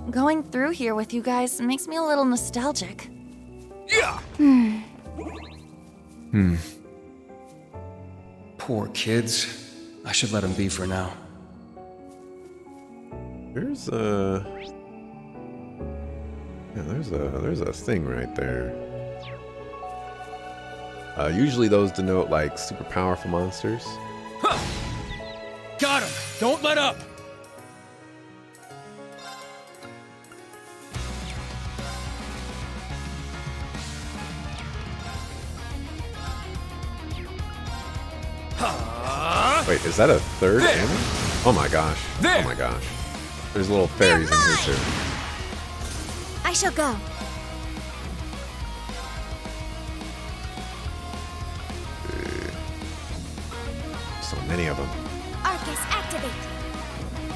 Going through here with you guys makes me a little nostalgic. Yeah. Poor kids. I should let them be for now. There's a... Yeah, there's a thing right there. Usually those denote, like, super powerful monsters. Huh. Got him. Don't let up. Wait, is that a third enemy? Oh my gosh. There. Oh my gosh. There's little fairies in here too. I shall go. So many of them. Arcus, activate.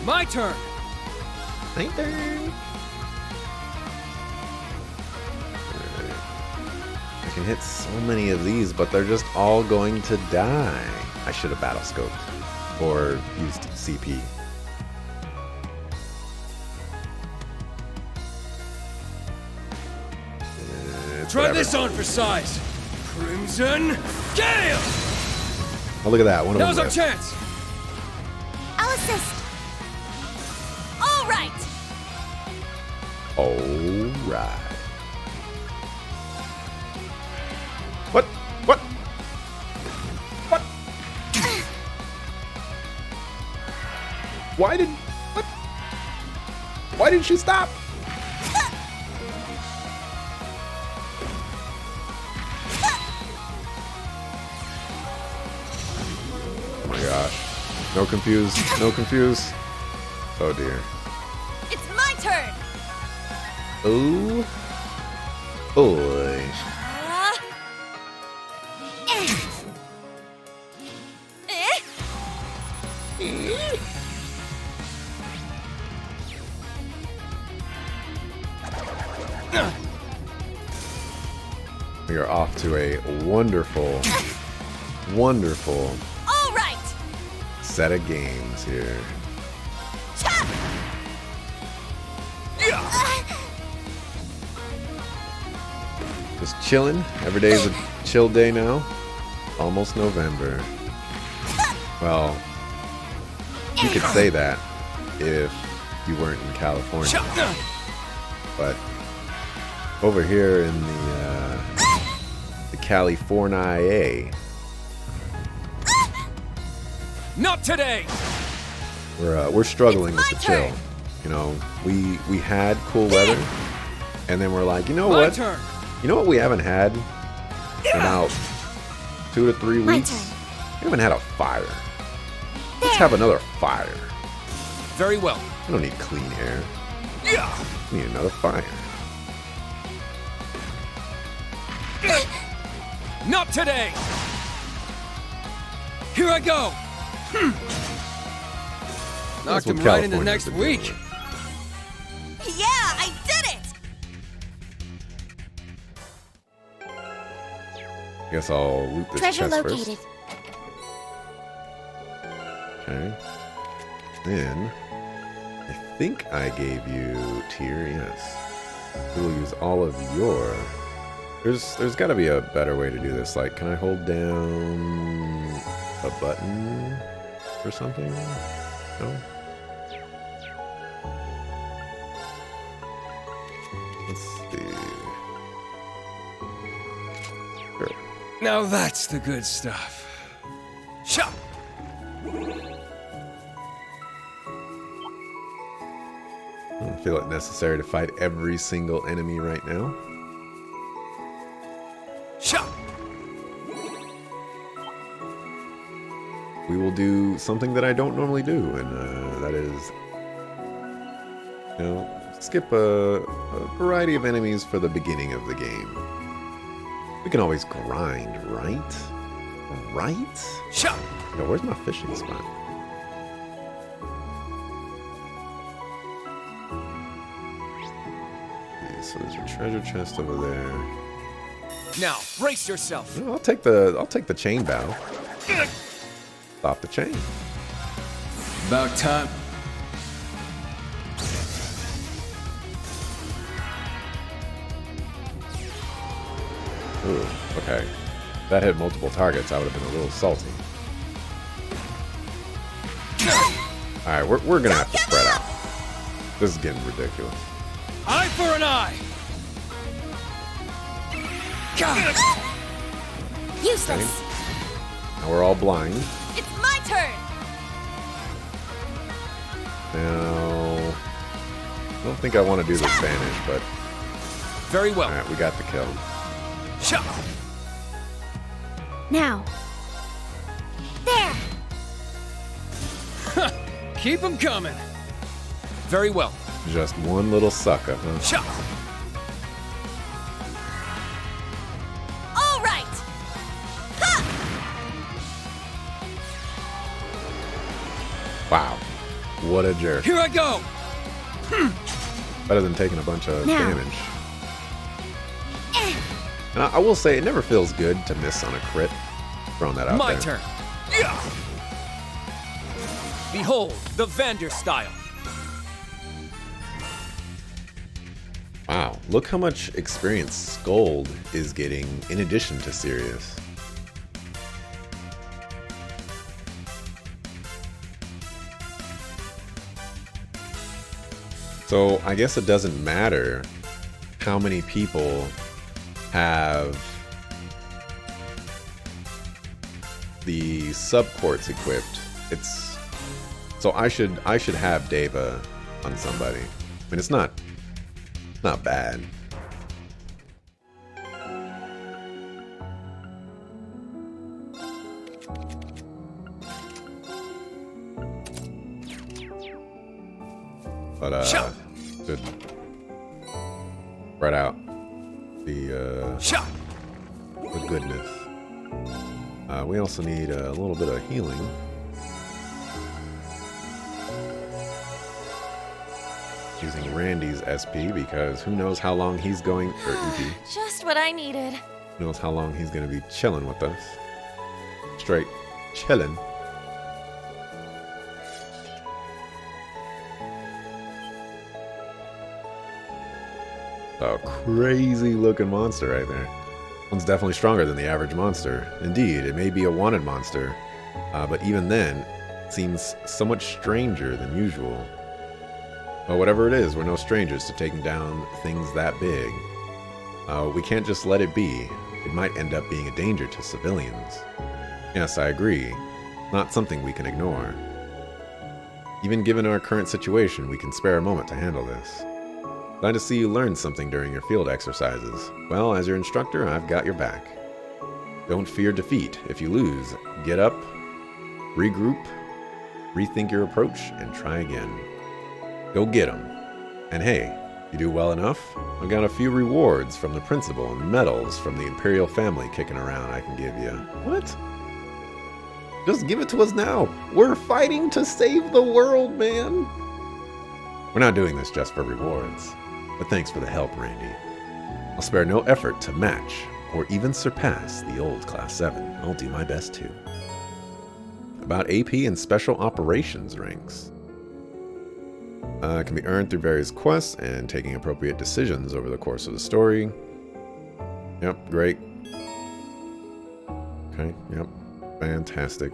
My turn. My turn. I can hit so many of these, but they're just all going to die. I should have battle scoped or used CP. Try this on for size. Crimson Gale. Oh, look at that. One of Now's them our lived. chance. I'll assist. All right. All right. What? What? What? Why did... What? Why did she stop? Oh my gosh. No confused. No confused. Oh dear. It's my turn. Oh boy. We are off to a wonderful, wonderful All right. set of games here. Just chilling. Every day is a chill day now. Almost November. Well, you could say that if you weren't in California. But over here in the California, Not today. we're struggling with the It's my chill. turn. You know, we had cool weather, and then we're like, you know My what? turn. You know what we haven't had in about 2 to 3 My weeks? turn. We haven't had a fire. Let's have another fire. Very well. We don't need clean air. Yeah. We need another fire. Not today. Here I go. Knocked what him right into California's next been doing. week. Yeah, I did it. Guess I'll loot this Treasure chest located. first. Okay. Then, I think I gave you tier, yes. We will use all of your... There's got to be a better way to do this. Like, can I hold down a button or something? No? Let's see. Sure. Now that's the good stuff. Shot. I don't feel it necessary to fight every single enemy right now. Shot. We will do something that I don't normally do, and that is, you know, skip a variety of enemies for the beginning of the game. We can always grind, right? Right? Shot. Yo, where's my fishing spot? Okay, so there's a treasure chest over there. Now brace yourself. No, I'll take the chain bow. Stop the chain. About time. Ooh, okay. If that hit multiple targets, I would have been a little salty. Alright, we're gonna have to spread out. This is getting ridiculous. Eye for an eye! Useless. Now we're all blind. It's my turn. Now, I don't think I want to do this vanish, but Very well. alright, we got the kill. Cha! Now. There. Keep 'em coming. Very well. Just one little sucker, huh? Cha! All right. Ha! Wow. What a jerk. Here I go! Better than taking a bunch of Now. damage. And I will say, it never feels good to miss on a crit. Throwing that out My there. turn. Yeah! Behold, the Vander style. Wow, look how much experience Scold is getting in addition to Sirius. So I guess it doesn't matter how many people have the subquartz equipped. It's so I should have Deva on somebody. I mean, it's not bad. But Shot. should spread out the Cha! goodness. We also need a little bit of healing. Using Randy's SP because who knows how long he's going, or EP, Just what I needed. who knows how long he's going to be chilling with us. Straight chilling. A crazy looking monster right there. One's definitely stronger than the average monster. Indeed, it may be a wanted monster, but even then, it seems so much stranger than usual. But whatever it is, we're no strangers to taking down things that big. We can't just let it be. It might end up being a danger to civilians. Yes, I agree. Not something we can ignore. Even given our current situation, we can spare a moment to handle this. Glad to see you learned something during your field exercises. Well, as your instructor, I've got your back. Don't fear defeat. If you lose, get up, regroup, rethink your approach, and try again. Go get 'em. And hey, you do well enough, I've got a few rewards from the principal and medals from the Imperial family kicking around I can give you. What? Just give it to us now. We're fighting to save the world, man. We're not doing this just for rewards. But thanks for the help, Randy. I'll spare no effort to match or even surpass the old Class 7. I'll do my best too. About AP and Special Operations ranks. Can be earned through various quests and taking appropriate decisions over the course of the story. Yep, great. Okay, yep, fantastic.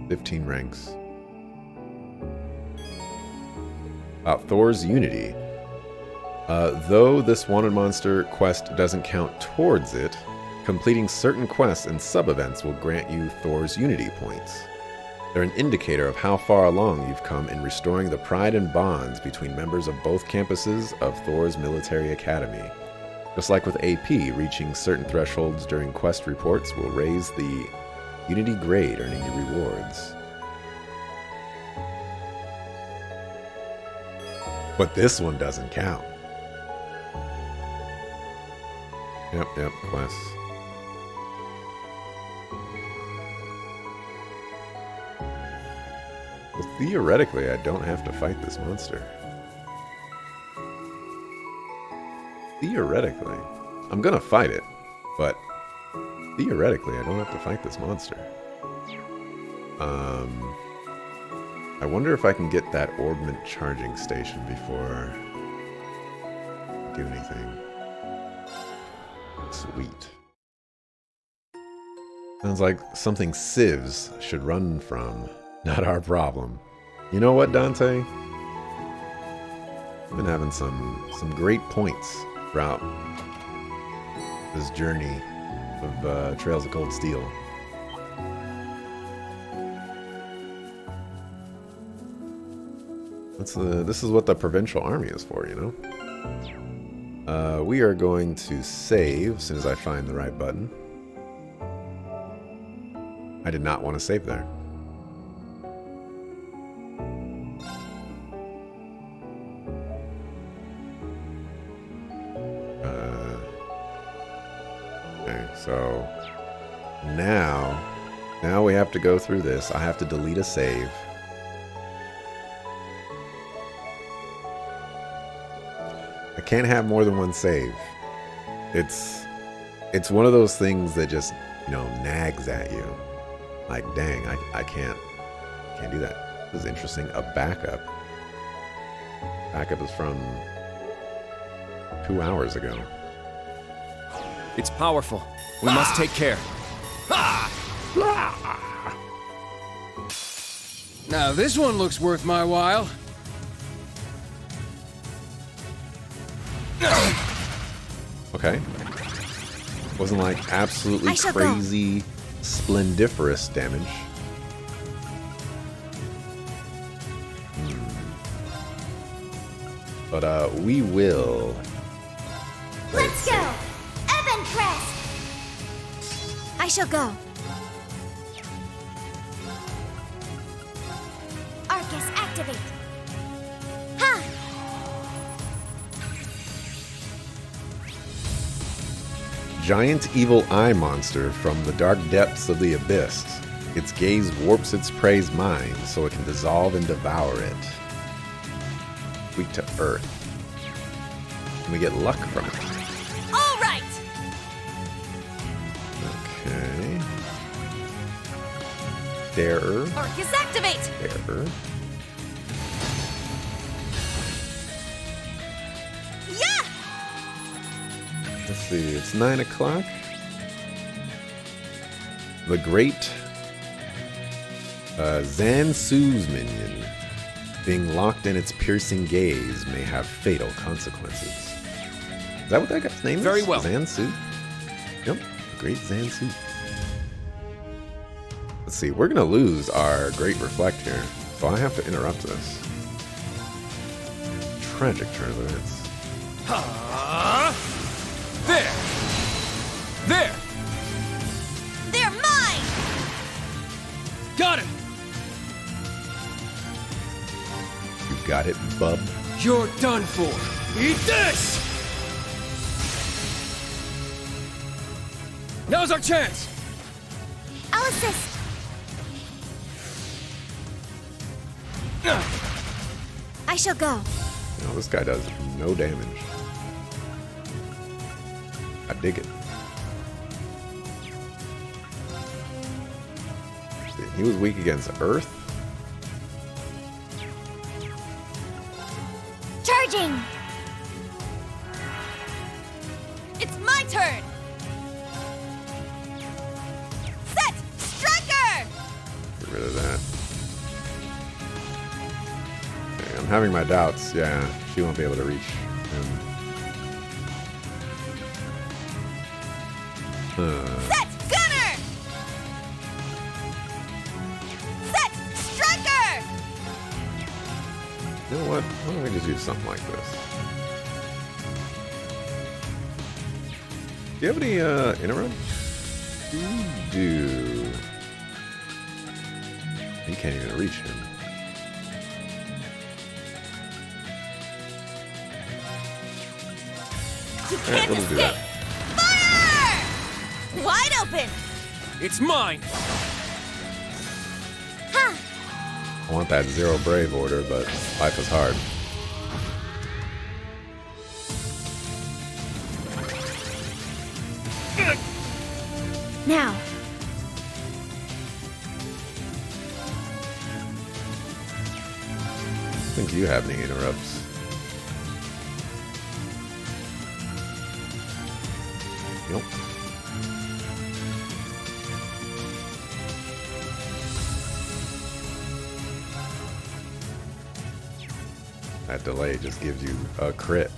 15 ranks. About Thor's Unity. Though this wanted monster quest doesn't count towards it, completing certain quests and sub-events will grant you Thor's Unity points. They're an indicator of how far along you've come in restoring the pride and bonds between members of both campuses of Thor's Military Academy. Just like with AP, reaching certain thresholds during quest reports will raise the Unity grade, earning you rewards. But this one doesn't count. Yep, quests. Well, theoretically, I don't have to fight this monster. Theoretically. I'm gonna fight it, but theoretically, I don't have to fight this monster. I wonder if I can get that Orbment charging station before I do anything. Sweet. Sounds like something civs should run from. Not our problem. You know what, Dante? I've been having some great points throughout this journey of Trails of Cold Steel. This is what the provincial army is for, you know? We are going to save as soon as I find the right button. I did not want to save there. Okay, so now we have to go through this. I have to delete a save. I can't have more than one save. It's one of those things that just, you know, nags at you. Like, dang, I can't do that. This is interesting. A backup. Backup is from 2 hours ago. It's powerful. We must take care. Now this one looks worth my while. Okay. Wasn't like absolutely crazy, splendiferous damage. But we will. Let's go! Evan Crest! I shall go. Arcus, activate. Ha! Giant evil eye monster from the dark depths of the abyss. Its gaze warps its prey's mind so it can dissolve and devour it. Weak to earth. And we get luck from it. All right! Okay. Darer. Arcus, activate! Darer. Yeah! Let's see, it's 9 o'clock. The great Zansu's minion, being locked in its piercing gaze, may have fatal consequences. Is that what that guy's name is? Very well. Zansu? Yep, the great Zansu. Let's see, we're going to lose our great reflect here, so I have to interrupt this. Tragic turn of events. There! There! They're mine! Got him! You got it, bub. You're done for! Eat this! Now's our chance! I'll assist. I shall go. No, this guy does no damage. I dig it. See, he was weak against Earth. Charging! It's my turn! Set! Striker! Get rid of that. Okay, I'm having my doubts. Yeah, she won't be able to reach him. Set! Gunner! Set! Striker! You know what? Why don't we just do something like this? Do you have any interrupts? You do. You can't even reach him. You Alright, can't we'll just do escape! that. Fire! Wide open! It's mine! Ha! I want that zero brave order, but life is hard. Now. I think you have any interrupts. Nope. That delay just gives you a crit.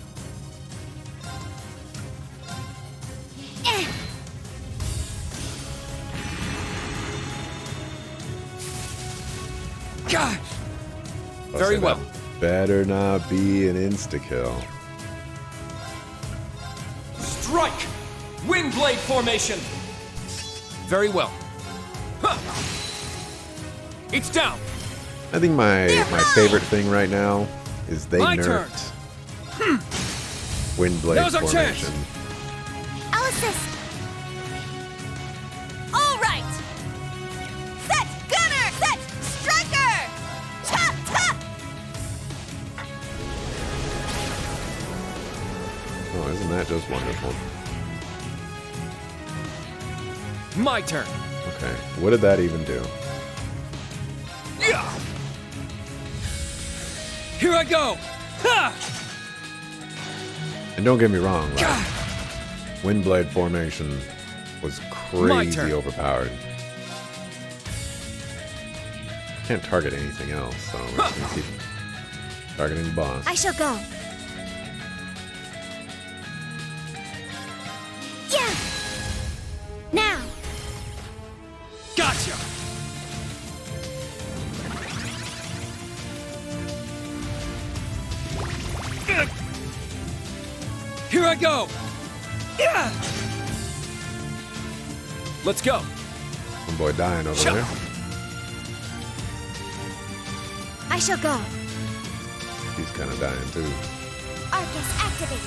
God! I'll Very say well. that better not be an insta-kill. Strike! Windblade formation! Very well. Huh. It's down! I think my mine! favorite thing right now is they My turn. nerfed Windblade Now's our chance. formation. I'll assist. All right. Set gunner. Set striker. Chop chop. Oh, isn't that just wonderful? My turn. Okay, what did that even do? Yeah. Here I go! Ha! And don't get me wrong, like, God. Windblade formation was My crazy turn. overpowered. Can't target anything else, so we're just gonna keep targeting the boss. I shall go. Yeah. Now. Gotcha! Here I go! Yeah! Let's go! One boy dying over Shut there. up. I shall go. He's kind of dying too. Arcus activate.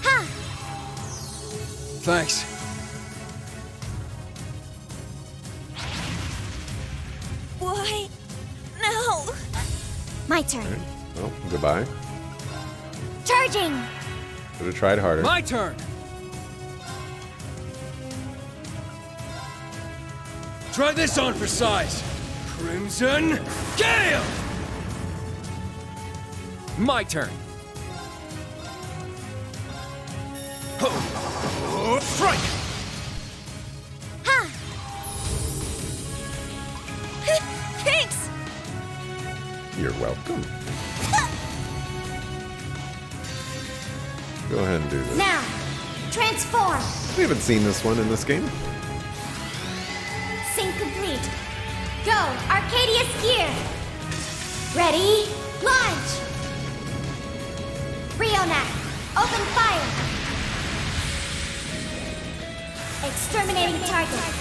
Ha! Thanks. Boy, no. My turn. Alright, well, goodbye. Charging. Should have tried harder. My turn! Try this on for size! Crimson Gale! My turn. Oh, strike! Ha! Thanks. You're welcome. Go ahead and do this. Now, transform. We haven't seen this one in this game. Sync complete. Go, Arcadius here. Ready, launch. Rionac, open fire. Exterminating target.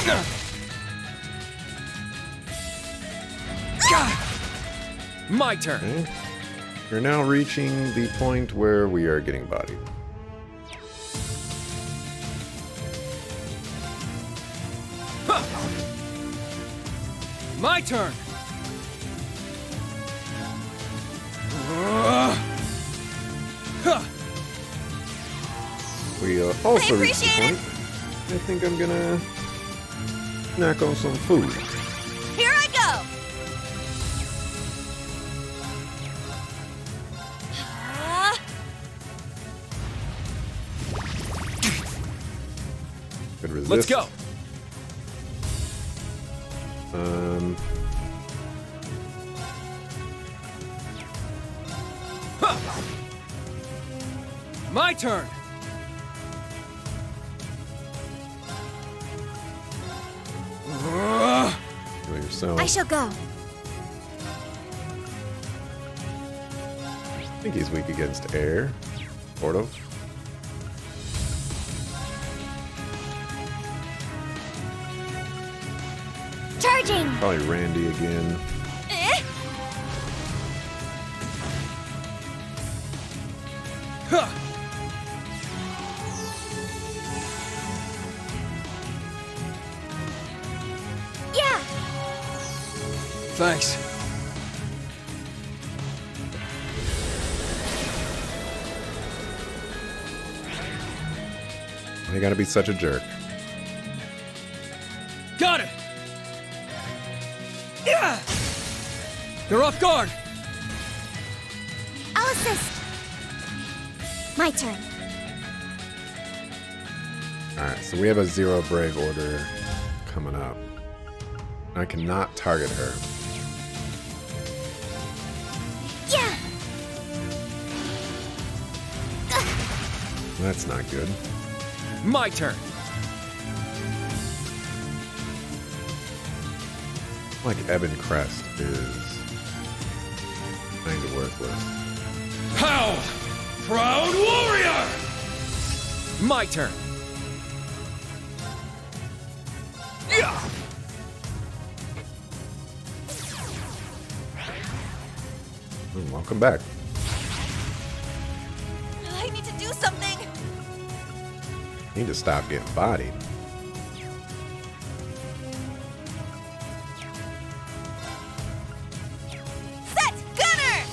Yeah! God! My turn. Okay. We're now reaching the point where we are getting bodied. Huh. My turn. Huh. We also I reached the appreciate point. I think I'm gonna snack on some food. Here I go. Could resist. Let's go. Huh. My turn. Do it yourself. I shall go. I think he's weak against air. Sort of. Charging. Probably Randy again. Eh? Huh. Yeah. Thanks. You gotta be such a jerk. Got it. Yeah. They're off guard. I'll assist. My turn. Alright, so we have a 0 brave order coming up. I cannot target her. Yeah. That's not good. My turn. Like Ebon Crest is kind of worthless. How? Proud warrior! My turn. Yeah! Welcome back. I need to do something. Need to stop getting bodied. Set gunner.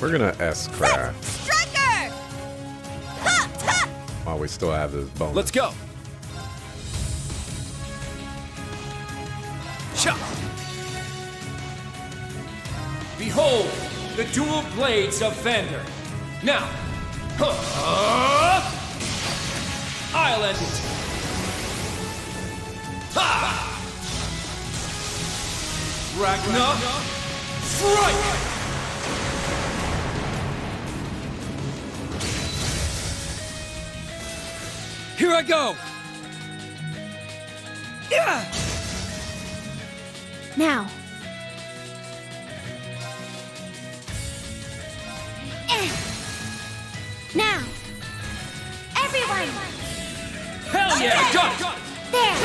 We're gonna S-craft Striker. Ha, ha. while we still have this bonus. Let's go. Cha! Behold, the dual blades of Vander. Now, I'll end it. Ha! Ragnar, strike! Here I go. Yeah! Now. Now. Everyone. Hell yeah! Got it! There.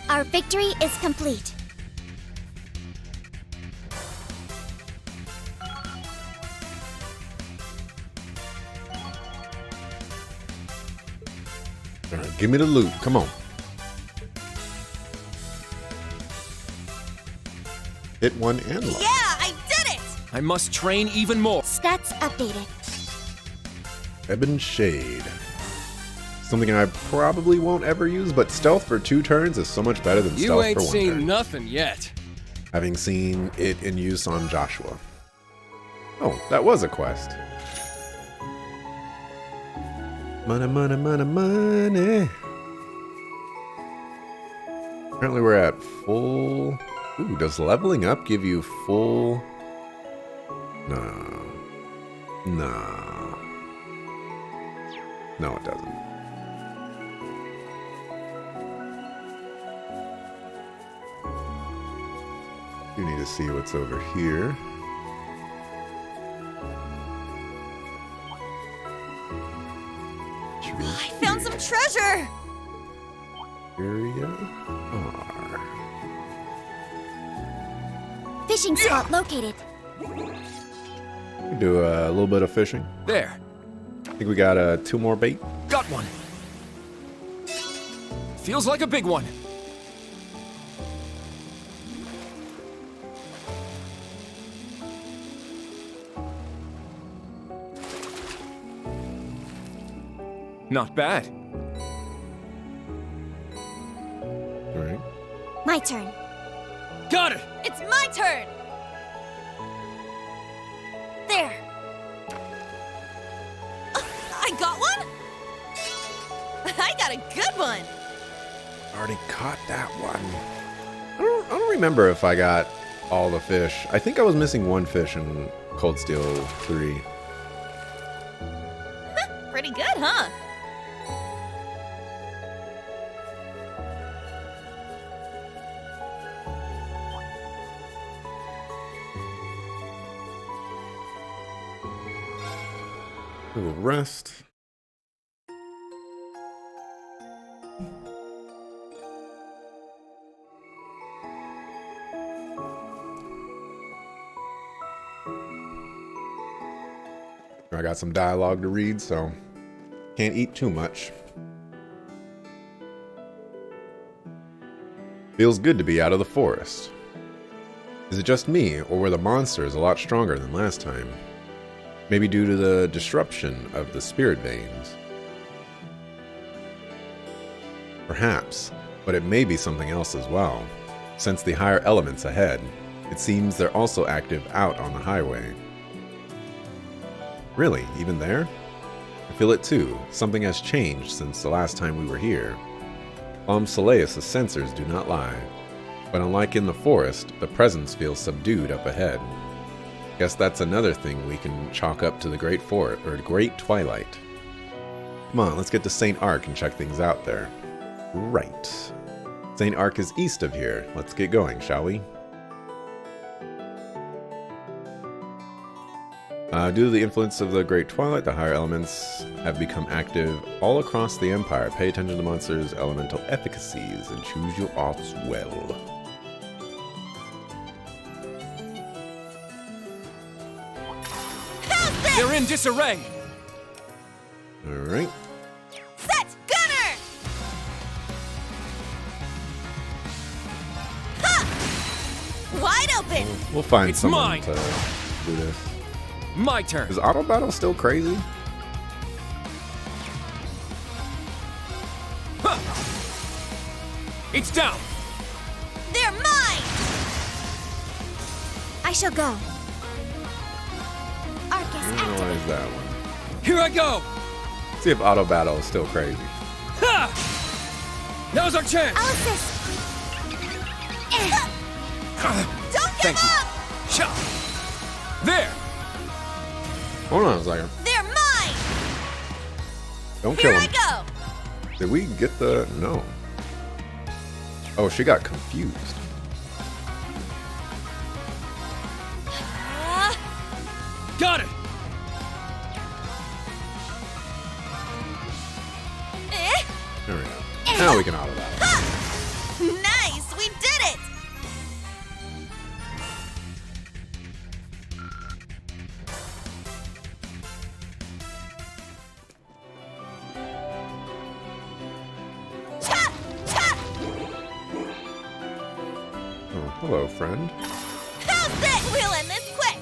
Our victory is complete. All right, give me the loot. Come on. Hit one and lock. Yeah, I did it! I must train even more. Stats updated. Ebon Shade. Something I probably won't ever use, but stealth for 2 turns is so much better than You stealth ain't for 1 seen turn. nothing yet. Having seen it in use on Joshua. Oh, that was a quest. Money, money, money, money. Apparently we're at full... Ooh, does leveling up give you full... No. No. No, it doesn't. You need to see what's over here. I found some treasure! Area R. Fishing spot located. We do a little bit of fishing. There. I think we got 2 more bait. Got one. Feels like a big one. Not bad. All right. My turn. Got it! It's my turn! There. I got one? I got a good one! Already caught that one. I don't remember if I got all the fish. I think I was missing 1 fish in Cold Steel 3. Pretty good, huh? A little rest. I got some dialogue to read, so can't eat too much. Feels good to be out of the forest. Is it just me, or were the monsters a lot stronger than last time? Maybe due to the disruption of the spirit veins. Perhaps, but it may be something else as well. Sense the higher elements ahead. It seems they're also active out on the highway. Really, even there? I feel it too. Something has changed since the last time we were here. Soleus' sensors do not lie. But unlike in the forest, the presence feels subdued up ahead. Guess that's another thing we can chalk up to the Great Twilight. Come on, let's get to St. Ark and check things out there. Right. St. Ark is east of here. Let's get going, shall we? Due to the influence of the Great Twilight, the higher elements have become active all across the Empire. Pay attention to monsters' elemental efficacies and choose your arts well. They're in disarray! Alright. Set! Gunner! Ha! Wide open! We'll find It's someone mine. to do this. My turn! Is auto battle still crazy? Huh. It's down! They're mine! I shall go. Arcus activate. Analyze that one. Here I go! See if auto battle is still crazy. Ha! Now's our chance! I'll assist. Don't give Thank you. up! Shot! There! Hold on a second. They're mine! Don't Here kill I him. go! Did we get the... No. Oh, she got confused. Got it! Eh? There we go. Now we can auto battle. Nice! We did it! Cha! Cha! Oh, hello, friend. How's that? We'll end this quick!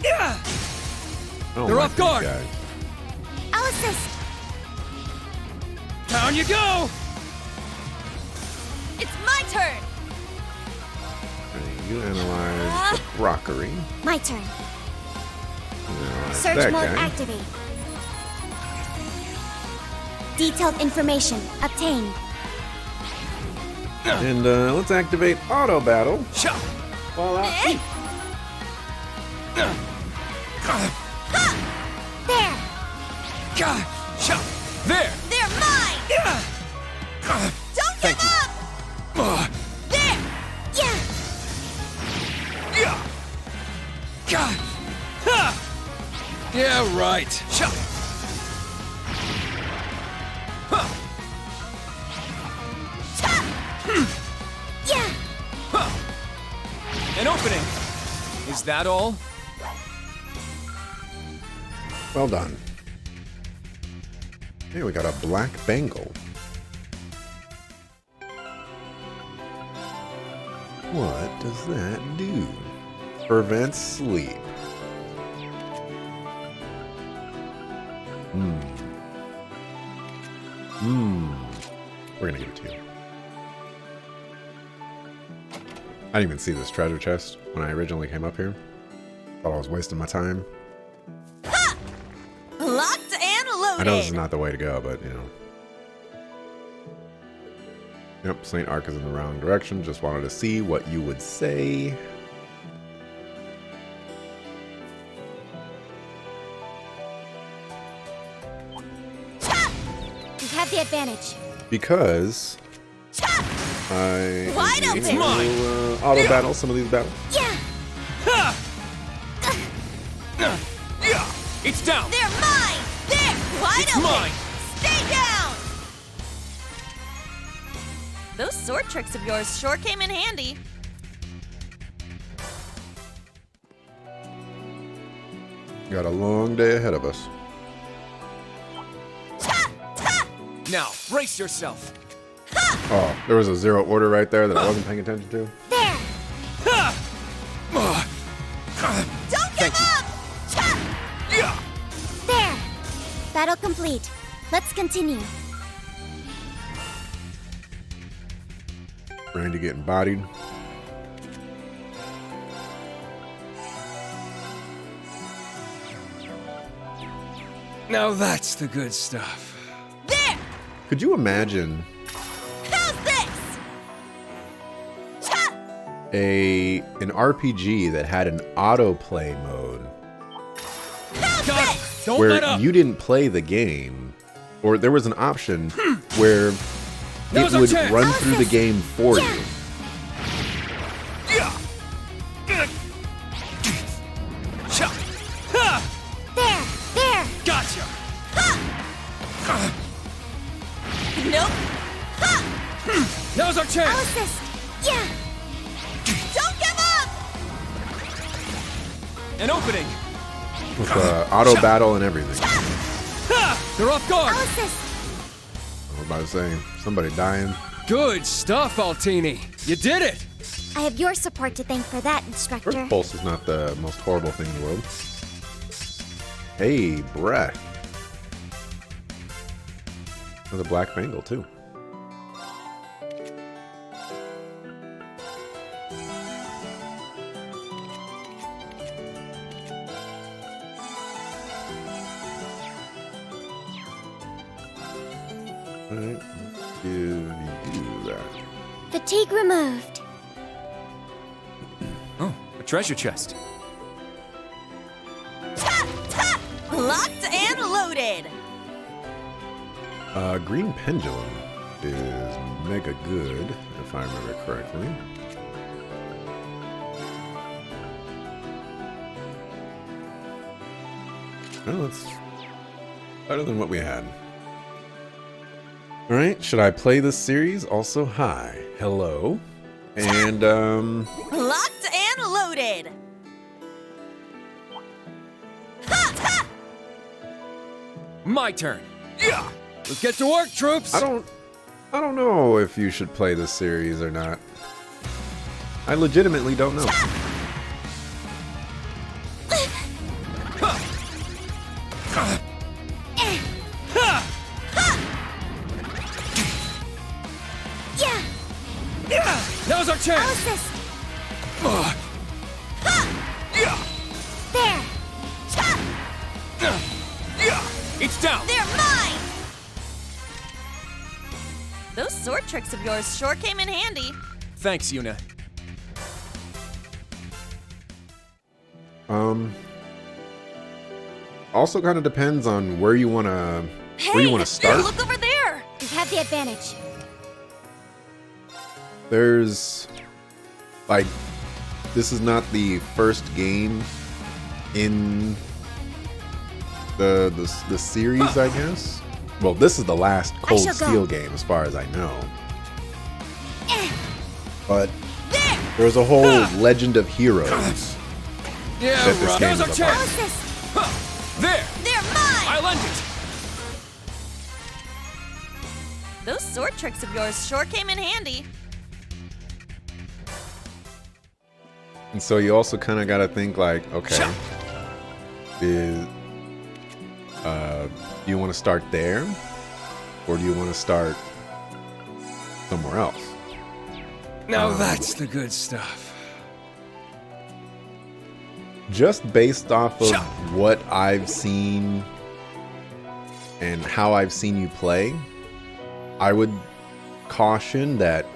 Yeah! I don't They're like off guard. these guys. I'll assist. Down you go! It's my turn! Alright, you analyze the crockery. My turn. Analyze Search that mode guy. activate. Detailed information obtained. And let's activate auto battle. Shot! Fall out. Eh? There. Shot! There! They're mine! Don't give up! There! Yeah. Yeah, right. Shot! Yeah. An opening. Is that all? Well done. Hey, we got a black bangle. What does that do? Prevents sleep. We're gonna give it to you. I didn't even see this treasure chest when I originally came up here. Thought I was wasting my time. Locked and loaded! I know this is not the way to go, but you know. Yep, St. Ark is in the wrong direction. Just wanted to see what you would say. We have the advantage. Because I Wide open. will auto battle some of these battles. Yeah. It's down! They're mine! There! Wide It's open! mine! Stay down! Those sword tricks of yours sure came in handy. Got a long day ahead of us. Now, brace yourself! Oh, there was a zero order right there that I wasn't paying attention to. There. Great. Let's continue. Randy getting bodied. Now that's the good stuff. There! Could you imagine How's this? Cha! an RPG that had an autoplay mode How's Got it! this? Don't let where up! you didn't play the game, or there was an option where it Now's our would chance. run through the game for Yeah. you? Cha! Ha! There! Gotcha! Nope. Now's our I'll chance! assist. Yeah! Don't give up! An opening! With auto battle and everything. Ha! They're off guard! I'll assist. I was about to say, somebody dying. Good stuff, Altini. You did it! I have your support to thank for that, instructor. First pulse is not the most horrible thing in the world. Hey, breath. With a black bangle, too. Alright, let's give you that. Fatigue removed. Oh, a treasure chest. Ta! Ta! Locked and loaded! Green Pendulum is mega good, if I remember correctly. Well, it's better than what we had. Alright, should I play this series? Also, hi. Hello. And, Locked and loaded! Ha! Ta! My turn. Yeah! Let's get to work, troops! I don't know if you should play this series or not. I legitimately don't know. Yeah! Now's our I'll chance! assist. Yeah! There! It's down! They're mine! Those sword tricks of yours sure came in handy. Thanks, Yuna. Also kind of depends on where you want to Hey, start. look over there! We have the advantage. There's like this is not the first game in the series, I guess. Well, this is the last Cold shall go. Steel game as far as I know. But There! there's a whole Legend of Heroes. Yeah, That this right. game Now's our is about. I'll chance! assist. There! They're mine! I'll end it! Those sword tricks of yours sure came in handy. And so you also kind of got to think like, okay, do you want to start there, or do you want to start somewhere else? Now that's the good stuff. Just based off of what I've seen and how I've seen you play, I would caution that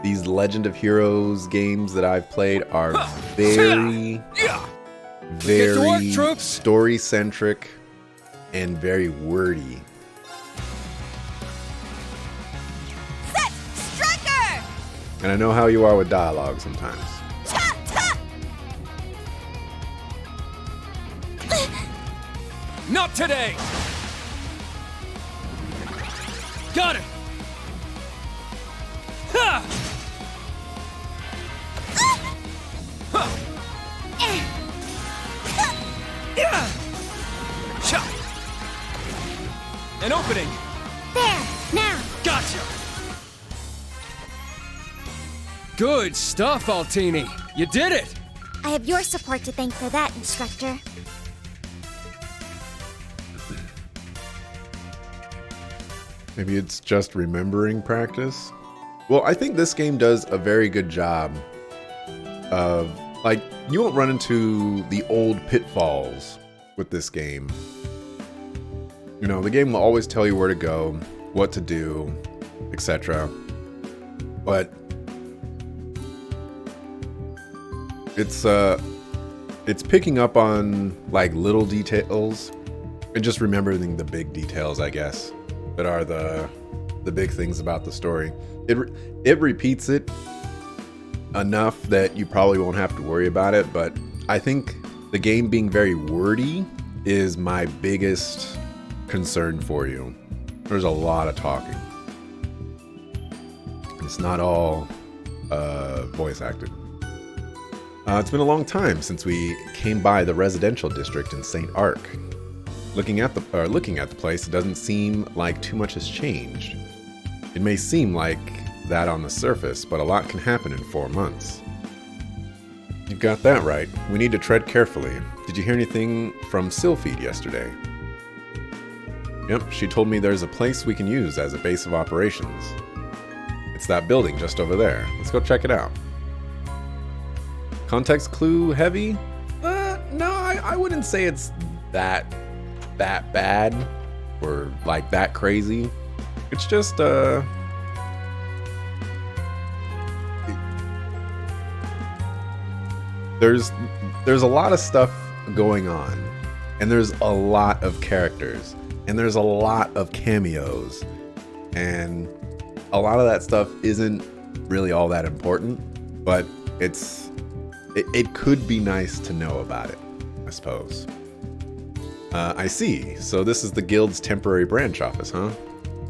these Legend of Heroes games that I've played are very, Yeah! Get to work, very troops. story-centric and very wordy. Set! Striker! And I know how you are with dialogue sometimes. Ta! Ta! Not today! Got it! Ha! Yeah! Cha! An opening! There! Now! Gotcha! Good stuff, Altini. You did it! I have your support to thank for that, instructor. Maybe it's just remembering practice. Well, I think this game does a very good job of, like, you won't run into the old pitfalls with this game. You know, the game will always tell you where to go, what to do, etc. But it's picking up on, like, little details and just remembering the big details, I guess, that are the big things about the story. It repeats it enough that you probably won't have to worry about it, but I think the game being very wordy is my biggest concern for you. There's a lot of talking. It's not all voice acted. It's been a long time since we came by the residential district in St. Ark. Looking at the place, it doesn't seem like too much has changed. It may seem like that on the surface, but a lot can happen in 4 months. You got that right. We need to tread carefully. Did you hear anything from Sylphide yesterday? Yep, she told me there's a place we can use as a base of operations. It's that building just over there. Let's go check it out. Context clue heavy? No, I wouldn't say it's that bad or like that crazy. It's just there's a lot of stuff going on, and there's a lot of characters, and there's a lot of cameos, and a lot of that stuff isn't really all that important, but it could be nice to know about it, I suppose. I see. So this is the guild's temporary branch office, huh?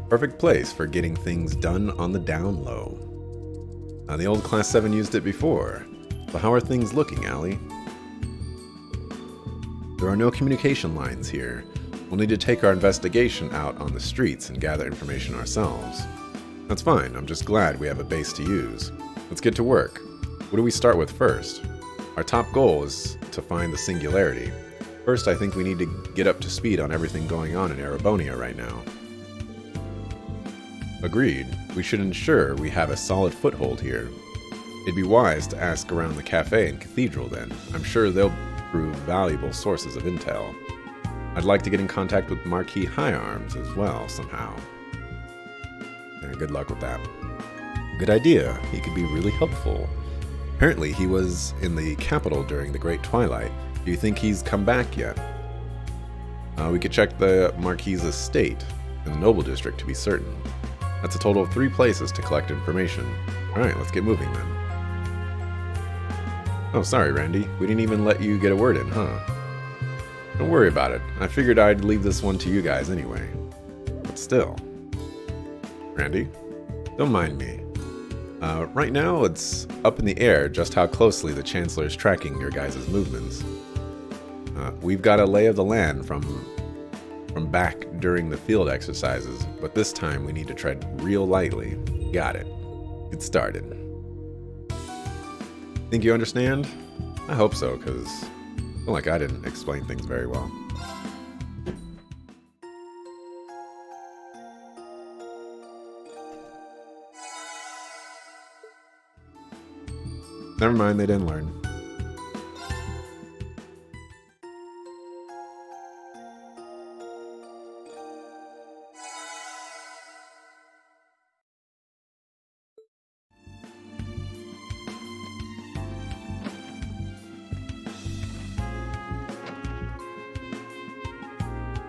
Perfect place for getting things done on the down low. The old Class 7 used it before. So how are things looking, Allie? There are no communication lines here. We'll need to take our investigation out on the streets and gather information ourselves. That's fine. I'm just glad we have a base to use. Let's get to work. What do we start with first? Our top goal is to find the singularity. First, I think we need to get up to speed on everything going on in Erebonia right now. Agreed. We should ensure we have a solid foothold here. It'd be wise to ask around the cafe and cathedral then. I'm sure they'll prove valuable sources of intel. I'd like to get in contact with Marquis High Arms as well, somehow. Yeah, good luck with that. Good idea. He could be really helpful. Apparently he was in the capital during the Great Twilight. Do you think he's come back yet? We could check the Marquis' estate in the Noble District to be certain. That's a total of 3 places to collect information. Alright, let's get moving then. Oh, sorry, Randy. We didn't even let you get a word in, huh? Don't worry about it. I figured I'd leave this one to you guys anyway. But still. Randy? Don't mind me. Right now, it's up in the air just how closely the Chancellor's tracking your guys' movements. We've got a lay of the land from back during the field exercises, but this time we need to tread real lightly. Got it. Get started. Think you understand? I hope so, because I feel like I didn't explain things very well. Never mind, they didn't learn.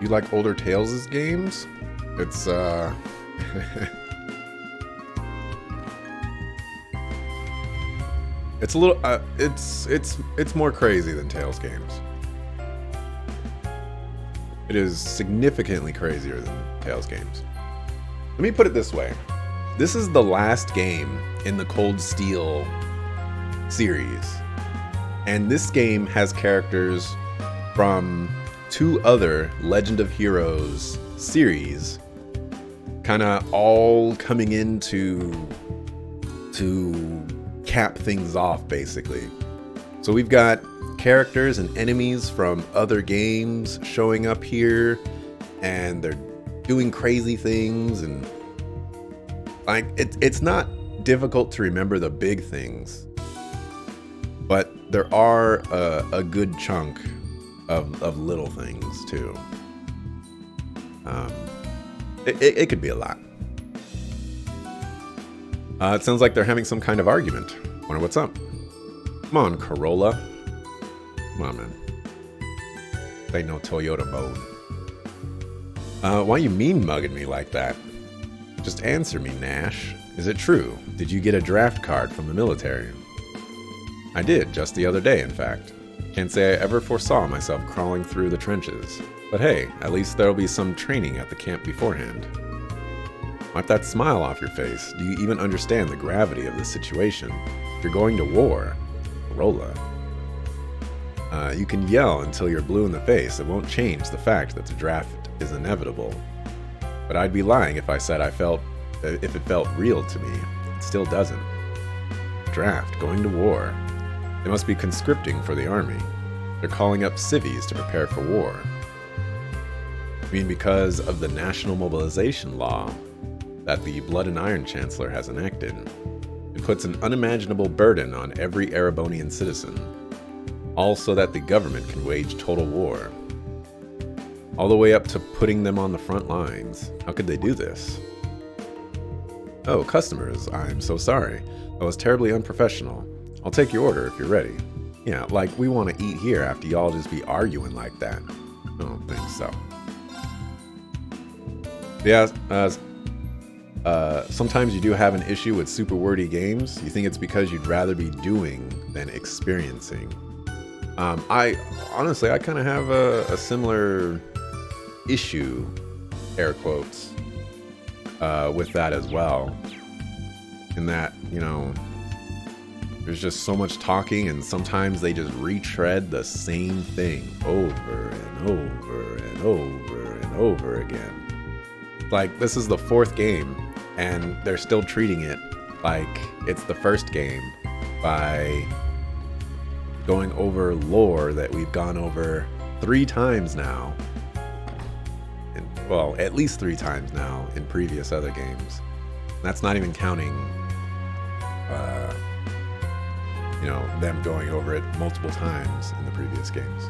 You like older Tales' games? It's it's a little it's more crazy than Tales games. It is significantly crazier than Tales games. Let me put it this way. This is the last game in the Cold Steel series. And this game has characters from 2 other Legend of Heroes series kind of all coming in to cap things off, basically. So we've got characters and enemies from other games showing up here, and they're doing crazy things, and like it's not difficult to remember the big things, but there are a good chunk of little things too. It could be a lot. It sounds like they're having some kind of argument. Wonder what's up. Come on, Corolla. Come on, man. Ain't no Toyota mode. Why you mean mugging me like that? Just answer me, Nash. Is it true? Did you get a draft card from the military? I did, just the other day, in fact. Can't say I ever foresaw myself crawling through the trenches. But hey, at least there'll be some training at the camp beforehand. Wipe that smile off your face. Do you even understand the gravity of the situation? If you're going to war, Corolla. You can yell until you're blue in the face. It won't change the fact that the draft is inevitable. But I'd be lying if I said if it felt real to me. It still doesn't. Draft, going to war. They must be conscripting for the army. They're calling up civvies to prepare for war. I mean, because of the national mobilization law that the Blood and Iron Chancellor has enacted, it puts an unimaginable burden on every Erebonian citizen, all so that the government can wage total war. All the way up to putting them on the front lines. How could they do this? Oh, customers, I'm so sorry. That was terribly unprofessional. I'll take your order if you're ready. Yeah, like we want to eat here after y'all just be arguing like that. I don't think so. Yeah, sometimes you do have an issue with super wordy games. You think it's because you'd rather be doing than experiencing. I honestly kind of have a similar issue, air quotes, with that as well. In that, you know, there's just so much talking, and sometimes they just retread the same thing over and over and over and over again. Like, this is the 4th game, and they're still treating it like it's the first game by going over lore that we've gone over 3 times now. And, well, at least 3 times now in previous other games. That's not even counting, you know, them going over it multiple times in the previous games.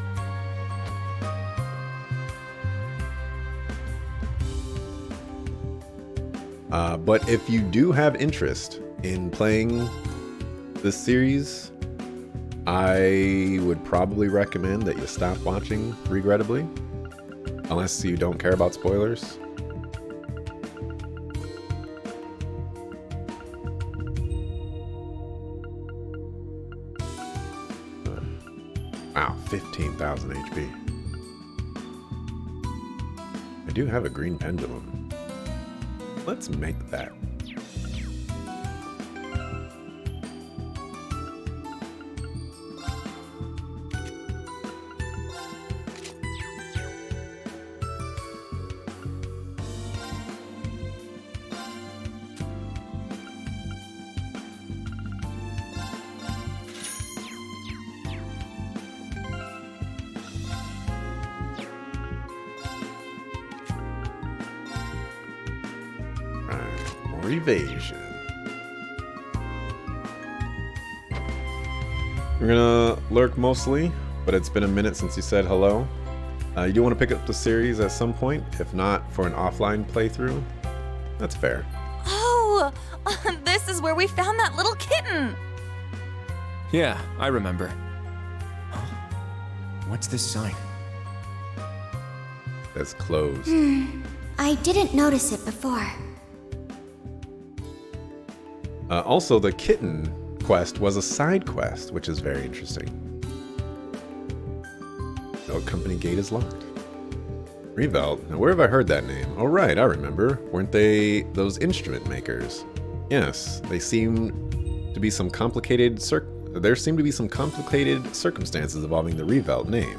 But if you do have interest in playing this series, I would probably recommend that you stop watching, regrettably, unless you don't care about spoilers. Wow, 15,000 HP. I do have a green pendulum. Let's make that. Evasion. We're gonna lurk mostly, but it's been a minute since you said hello. You do want to pick up the series at some point, if not for an offline playthrough. That's fair. Oh, this is where we found that little kitten. Yeah, I remember. What's this sign? That's closed. I didn't notice it before. Also, the kitten quest was a side quest, which is very interesting. No, company gate is locked. Revelt. Now, where have I heard that name? Oh, right, I remember. Weren't they those instrument makers? Yes, they seem to be some complicated there seem to be some complicated circumstances involving the Revelt name.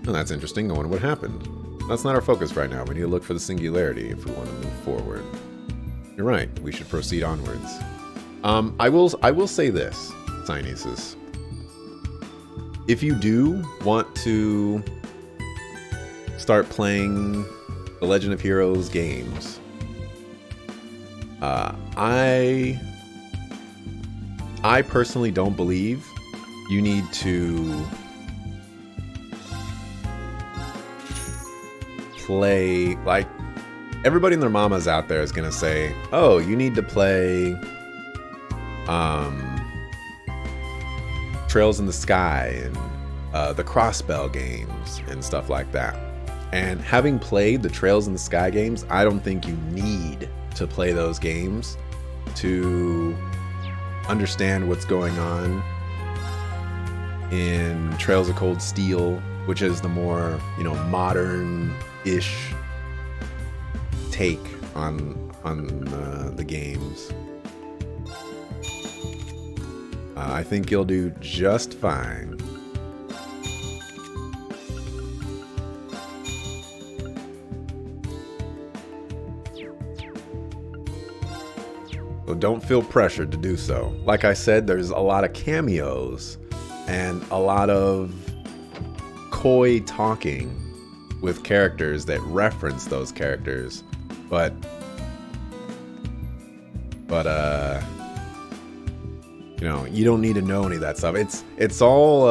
Oh, that's interesting. I wonder what happened. That's not our focus right now. We need to look for the singularity if we want to move forward. You're right. We should proceed onwards. I will say this, Sinesis. If you do want to start playing The Legend of Heroes games. I personally don't believe you need to play, like, everybody and their mamas out there is gonna say, oh, you need to play Trails in the Sky and the Crossbell games and stuff like that. And having played the Trails in the Sky games, I don't think you need to play those games to understand what's going on in Trails of Cold Steel, which is the more, you know, modern-ish take on the games. I think you'll do just fine. So don't feel pressured to do so. Like I said, there's a lot of cameos and a lot of coy talking with characters that reference those characters, but you know, you don't need to know any of that stuff. It's all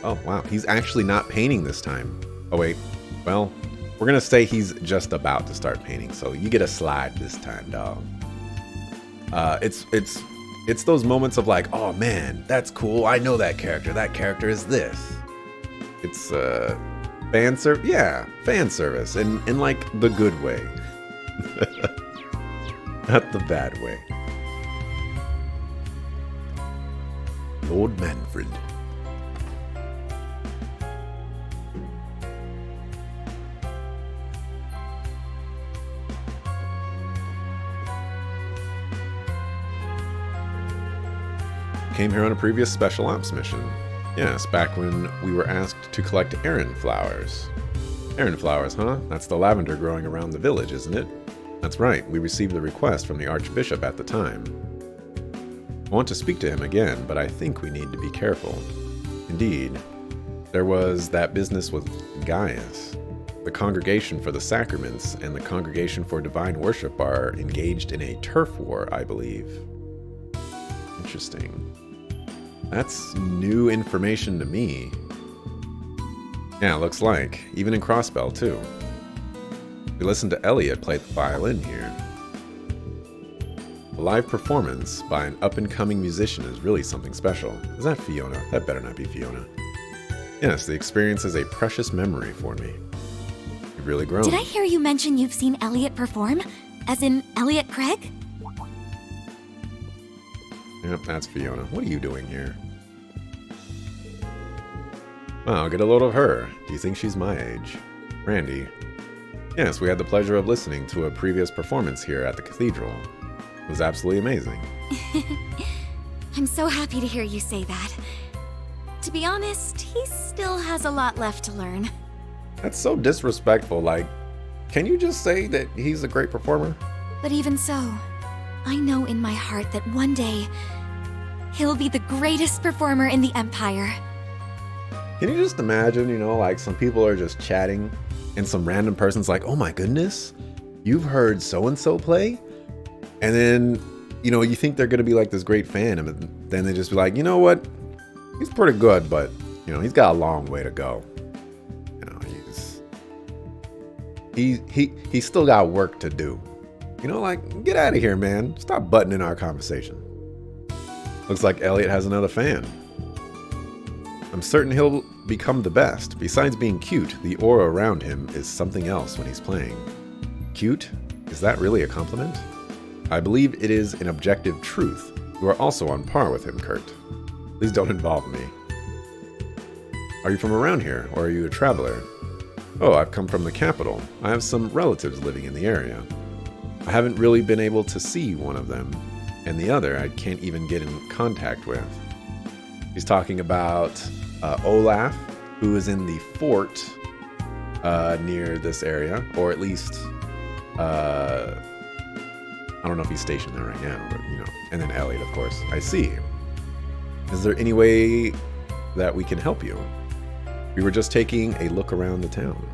oh wow, he's actually not painting this time. Oh wait, well, we're gonna say he's just about to start painting, so you get a slide this time, dog. It's those moments of like, oh man, that's cool, I know that character. That character is this. It's fan service in like the good way. Not the bad way. Lord Manfred. Came here on a previous special ops mission. Yes, back when we were asked to collect Aran flowers. Aran flowers, huh? That's the lavender growing around the village, isn't it? That's right, we received the request from the Archbishop at the time. I want to speak to him again, but I think we need to be careful. Indeed, there was that business with Gaius. The Congregation for the Sacraments and the Congregation for Divine Worship are engaged in a turf war, I believe. Interesting. That's new information to me. Yeah, looks like. Even in Crossbell, too. We listened to Elliot play the violin here. A live performance by an up-and-coming musician is really something special. Is that Fiona? That better not be Fiona. Yes, the experience is a precious memory for me. You've really grown. Did I hear you mention you've seen Elliot perform? As in Elliot Craig? Yep, that's Fiona. What are you doing here? Wow, get a load of her. Do you think she's my age? Randy. Yes, we had the pleasure of listening to a previous performance here at the cathedral. It was absolutely amazing. I'm so happy to hear you say that. To be honest, he still has a lot left to learn. That's so disrespectful. Like, can you just say that he's a great performer? But even so, I know in my heart that one day, he'll be the greatest performer in the Empire. Can you just imagine, you know, like some people are just chatting and some random person's like, oh my goodness, you've heard so-and-so play? And then, you know, you think they're going to be like this great fan, and then they just be like, you know what? He's pretty good, but, you know, he's got a long way to go. You know, he's still got work to do. You know, like, get out of here, man. Stop butting in our conversation. Looks like Elliot has another fan. I'm certain he'll become the best. Besides being cute, the aura around him is something else when he's playing. Cute? Is that really a compliment? I believe it is an objective truth. You are also on par with him, Kurt. Please don't involve me. Are you from around here, or are you a traveler? Oh, I've come from the capital. I have some relatives living in the area. I haven't really been able to see one of them, and the other I can't even get in contact with. He's talking about Olaf, who is in the fort near this area, or at least, I don't know if he's stationed there right now, but, you know, and then Elliot, of course. I see. Is there any way that we can help you? We were just taking a look around the town.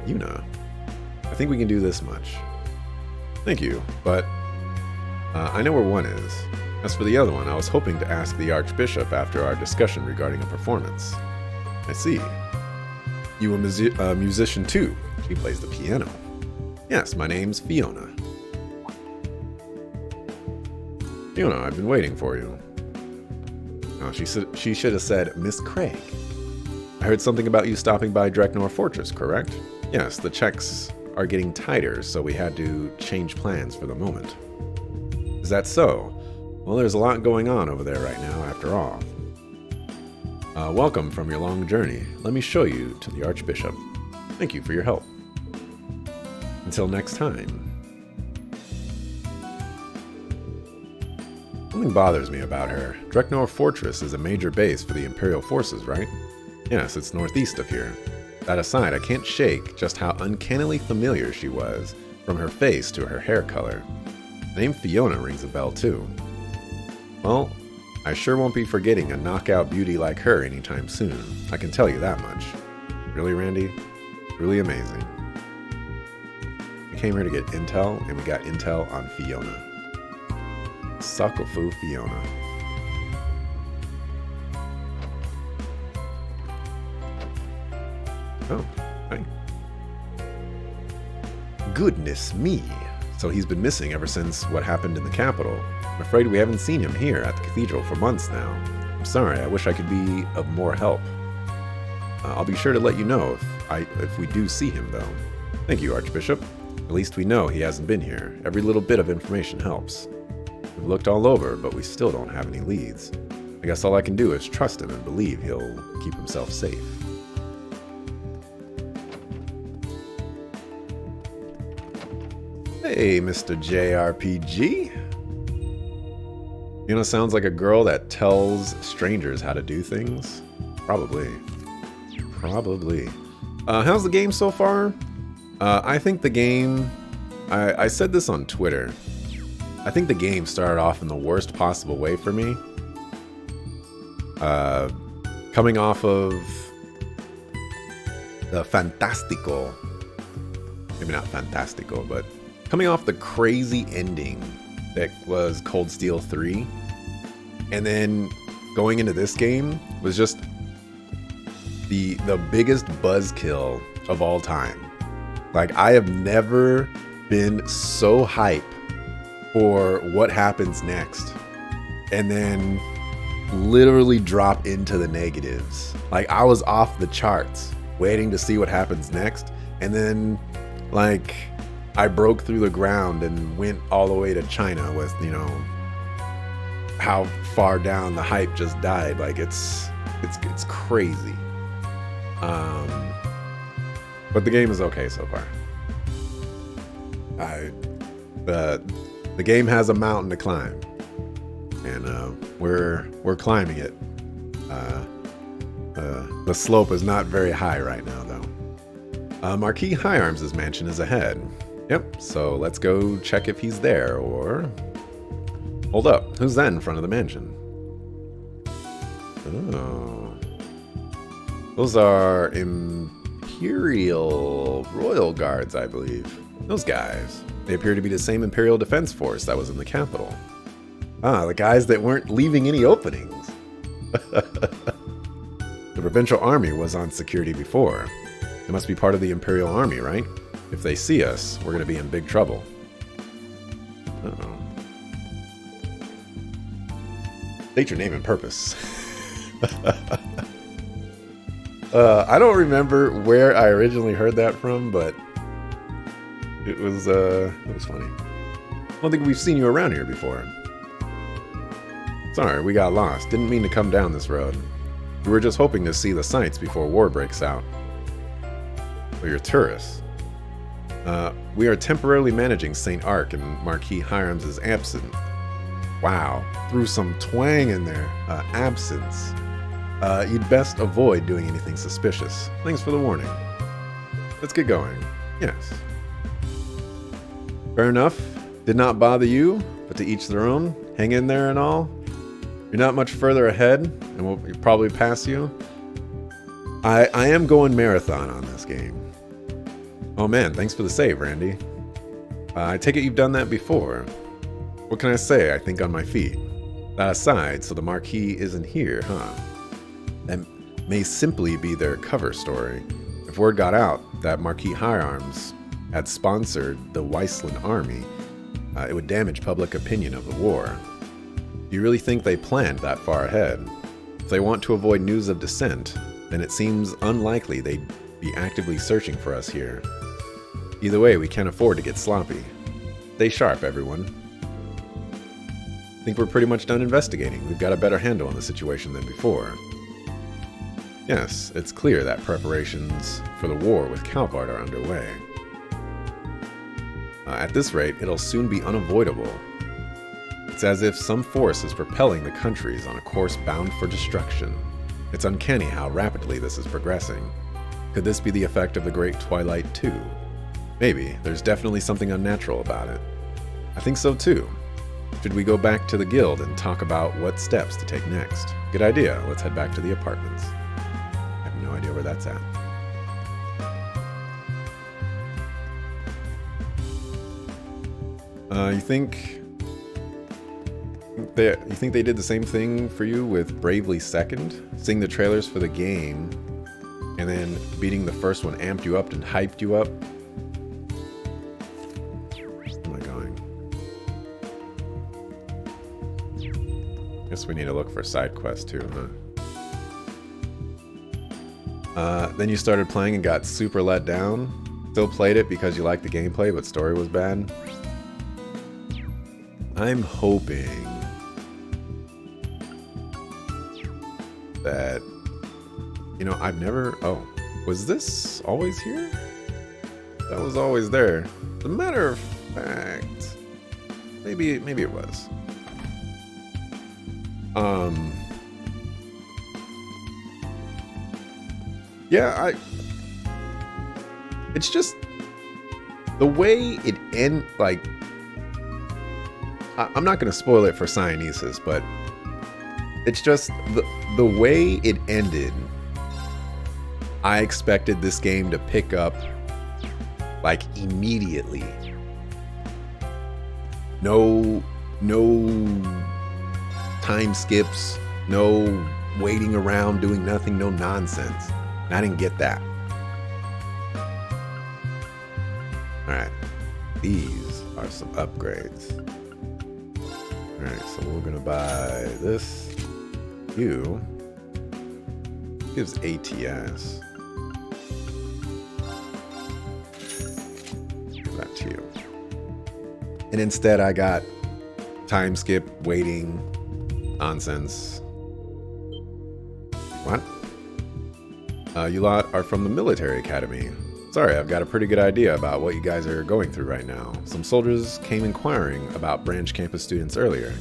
Yuna, I think we can do this much. Thank you, but I know where one is. As for the other one, I was hoping to ask the Archbishop after our discussion regarding a performance. I see. You a musician too? She plays the piano. Yes, my name's Fiona. Fiona, I've been waiting for you. Oh, she should have said Miss Craig. I heard something about you stopping by Dreknor Fortress, correct? Yes, the checks are getting tighter, so we had to change plans for the moment. Is that so? Well, there's a lot going on over there right now, after all. Welcome from your long journey. Let me show you to the Archbishop. Thank you for your help. Until next time. Something bothers me about her. Dreknor Fortress is a major base for the Imperial forces, right? Yes, it's northeast of here. That aside, I can't shake just how uncannily familiar she was, from her face to her hair color. The name Fiona rings a bell too. Well, I sure won't be forgetting a knockout beauty like her anytime soon. I can tell you that much. Really, Randy? Really amazing. We came here to get intel, and we got intel on Fiona. Sucklefu Fiona. Oh, hi. Goodness me. So he's been missing ever since what happened in the capital. I'm afraid we haven't seen him here at the cathedral for months now. I'm sorry, I wish I could be of more help. I'll be sure to let you know if we do see him, though. Thank you, Archbishop. At least we know he hasn't been here. Every little bit of information helps. We've looked all over, but we still don't have any leads. I guess all I can do is trust him and believe he'll keep himself safe. Hey, Mr. JRPG. You know, sounds like a girl that tells strangers how to do things. Probably. How's the game so far? I think the game... I said this on Twitter. I think the game started off in the worst possible way for me. Coming off of the Fantastico. Maybe not Fantastico, but coming off the crazy ending that was Cold Steel 3. And then going into this game was just the biggest buzzkill of all time. Like, I have never been so hype for what happens next, and then literally drop into the negatives. Like, I was off the charts waiting to see what happens next, and then like I broke through the ground and went all the way to China with, you know, how far down the hype just died. Like, it's crazy. But the game is okay so far. The game has a mountain to climb, and we're climbing it. The slope is not very high right now, though. Marquis High Arms' mansion is ahead. Yep, so let's go check if he's there, or... Hold up, who's that in front of the mansion? Oh. Those are Imperial Royal Guards, I believe. Those guys. They appear to be the same Imperial Defense Force that was in the capital. Ah, the guys that weren't leaving any openings. The Provincial Army was on security before. They must be part of the Imperial Army, right? If they see us, we're going to be in big trouble. Uh-oh. State your name and purpose. I don't remember where I originally heard that from, but it was funny. I don't think we've seen you around here before. Sorry, we got lost. Didn't mean to come down this road. We were just hoping to see the sights before war breaks out. Well, you're tourists. We are temporarily managing St. Ark, and Marquis Hiram's is absent. Wow, threw some twang in there. Absence. You'd best avoid doing anything suspicious. Thanks for the warning. Let's get going. Yes. Fair enough. Did not bother you, but to each their own. Hang in there and all. You're not much further ahead, and we'll probably pass you. I am going marathon on this game. Oh man, thanks for the save, Randy. I take it you've done that before. What can I say? I think on my feet. That aside, so the Marquis isn't here, huh? That may simply be their cover story. If word got out that Marquis Firearms had sponsored the Weissland army, it would damage public opinion of the war. Do you really think they planned that far ahead? If they want to avoid news of dissent, then it seems unlikely they'd be actively searching for us here. Either way, we can't afford to get sloppy. Stay sharp, everyone. I think we're pretty much done investigating. We've got a better handle on the situation than before. Yes, it's clear that preparations for the war with Calvard are underway. At this rate, it'll soon be unavoidable. It's as if some force is propelling the countries on a course bound for destruction. It's uncanny how rapidly this is progressing. Could this be the effect of the Great Twilight too? Maybe. There's definitely something unnatural about it. I think so too. Should we go back to the guild and talk about what steps to take next? Good idea. Let's head back to the apartments. I have no idea where that's at. You think they did the same thing for you with Bravely Second? Seeing the trailers for the game and then beating the first one amped you up and hyped you up? Where am I going? Guess we need to look for side quests too, huh? Then you started playing and got super let down. Still played it because you liked the gameplay, but story was bad. I'm hoping that, I've never, was this always here? That was always there. As a matter of fact, maybe it was. Yeah, it's just the way it I'm not going to spoil it for Cyanesis, but it's just the way it ended. I expected this game to pick up immediately. No time skips, no waiting around doing nothing, no nonsense. And I didn't get that. All right, these are some upgrades. Alright, so we're gonna buy this. You gives ATS. Give that to you. And instead I got time skip, waiting, nonsense. What? You lot are from the military academy. Sorry, I've got a pretty good idea about what you guys are going through right now. Some soldiers came inquiring about branch campus students earlier.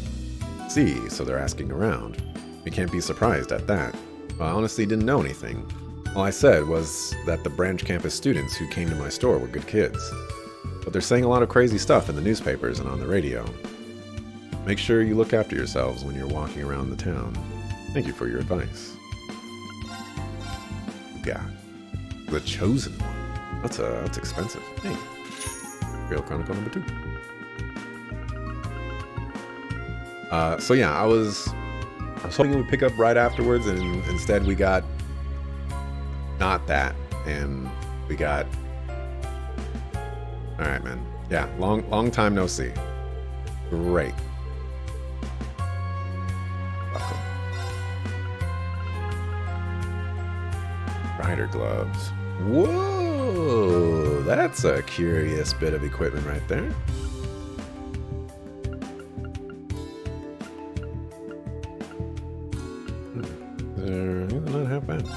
See, so they're asking around. You can't be surprised at that. Well, I honestly didn't know anything. All I said was that the branch campus students who came to my store were good kids. But they're saying a lot of crazy stuff in the newspapers and on the radio. Make sure you look after yourselves when you're walking around the town. Thank you for your advice. Yeah, the Chosen One. That's expensive. Hey, Real Chronicle number 2. So yeah, I was hoping it would pick up right afterwards, and instead we got not that, and we got. All right, man. Yeah, long time no see. Great. Welcome. Rider gloves. Whoa, that's a curious bit of equipment right there. They're not half bad.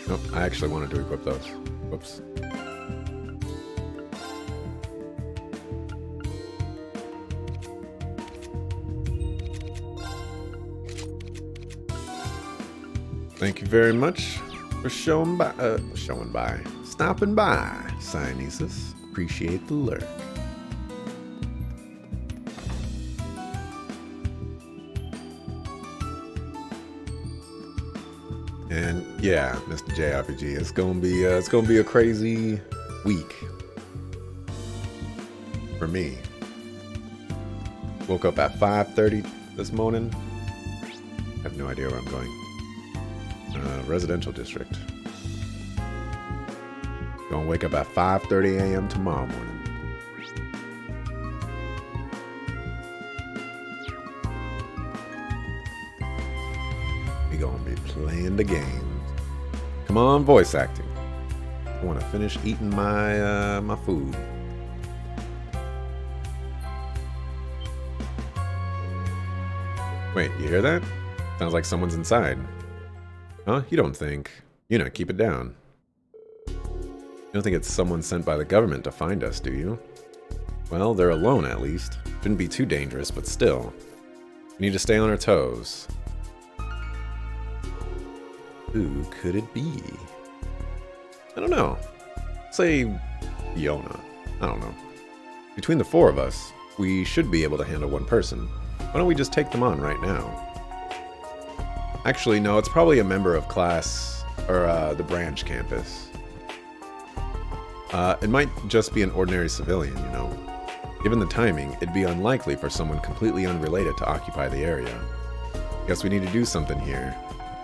Nope, I actually wanted to equip those. Whoops. Thank you very much for stopping by, Cyanesis. Appreciate the lurk. And yeah, Mr. JRPG, it's gonna be a crazy week for me. Woke up at 5:30 this morning. I have no idea where I'm going. Residential district. Gonna wake up at 5:30 a.m. tomorrow morning. We gonna be playing the game. Come on, voice acting. I want to finish eating my my food. Wait, you hear that? Sounds like someone's inside. Huh? You don't think? Keep it down. You don't think it's someone sent by the government to find us, do you? Well, they're alone at least. Shouldn't be too dangerous, but still. We need to stay on our toes. Who could it be? I don't know. Say Yona. I don't know. Between the four of us, we should be able to handle one person. Why don't we just take them on right now? Actually, no, it's probably a member of class, or the branch campus. It might just be an ordinary civilian, you know. Given the timing, it'd be unlikely for someone completely unrelated to occupy the area. Guess we need to do something here.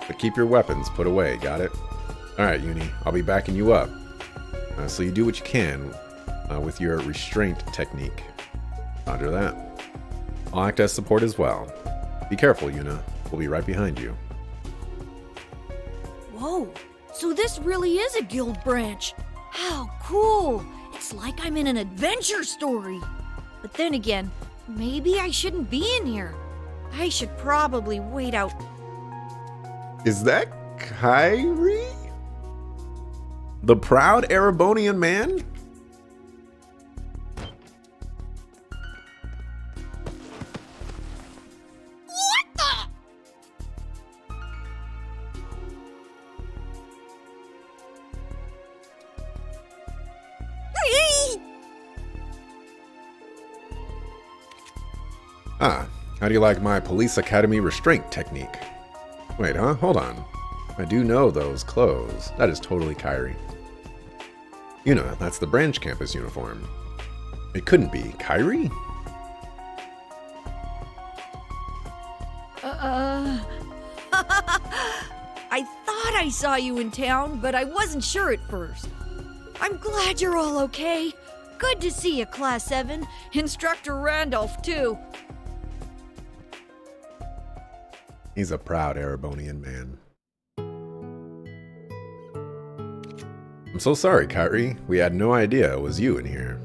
But keep your weapons put away, got it? Alright, Uni, I'll be backing you up. So you do what you can with your restraint technique. Roger that. I'll act as support as well. Be careful, Yuna. We'll be right behind you. Whoa, so this really is a guild branch. How cool! It's like I'm in an adventure story. But then again, maybe I shouldn't be in here. I should probably wait out. Is that Kairi? The proud Erebonian man? What the? Ah, how do you like my police academy restraint technique? Wait, huh? Hold on. I do know those clothes. That is totally Kairi. That's the branch campus uniform. It couldn't be Kairi? I thought I saw you in town, but I wasn't sure at first. I'm glad you're all okay. Good to see you, Class 7. Instructor Randolph, too. He's a proud Erebonian man. I'm so sorry, Kairi. We had no idea it was you in here.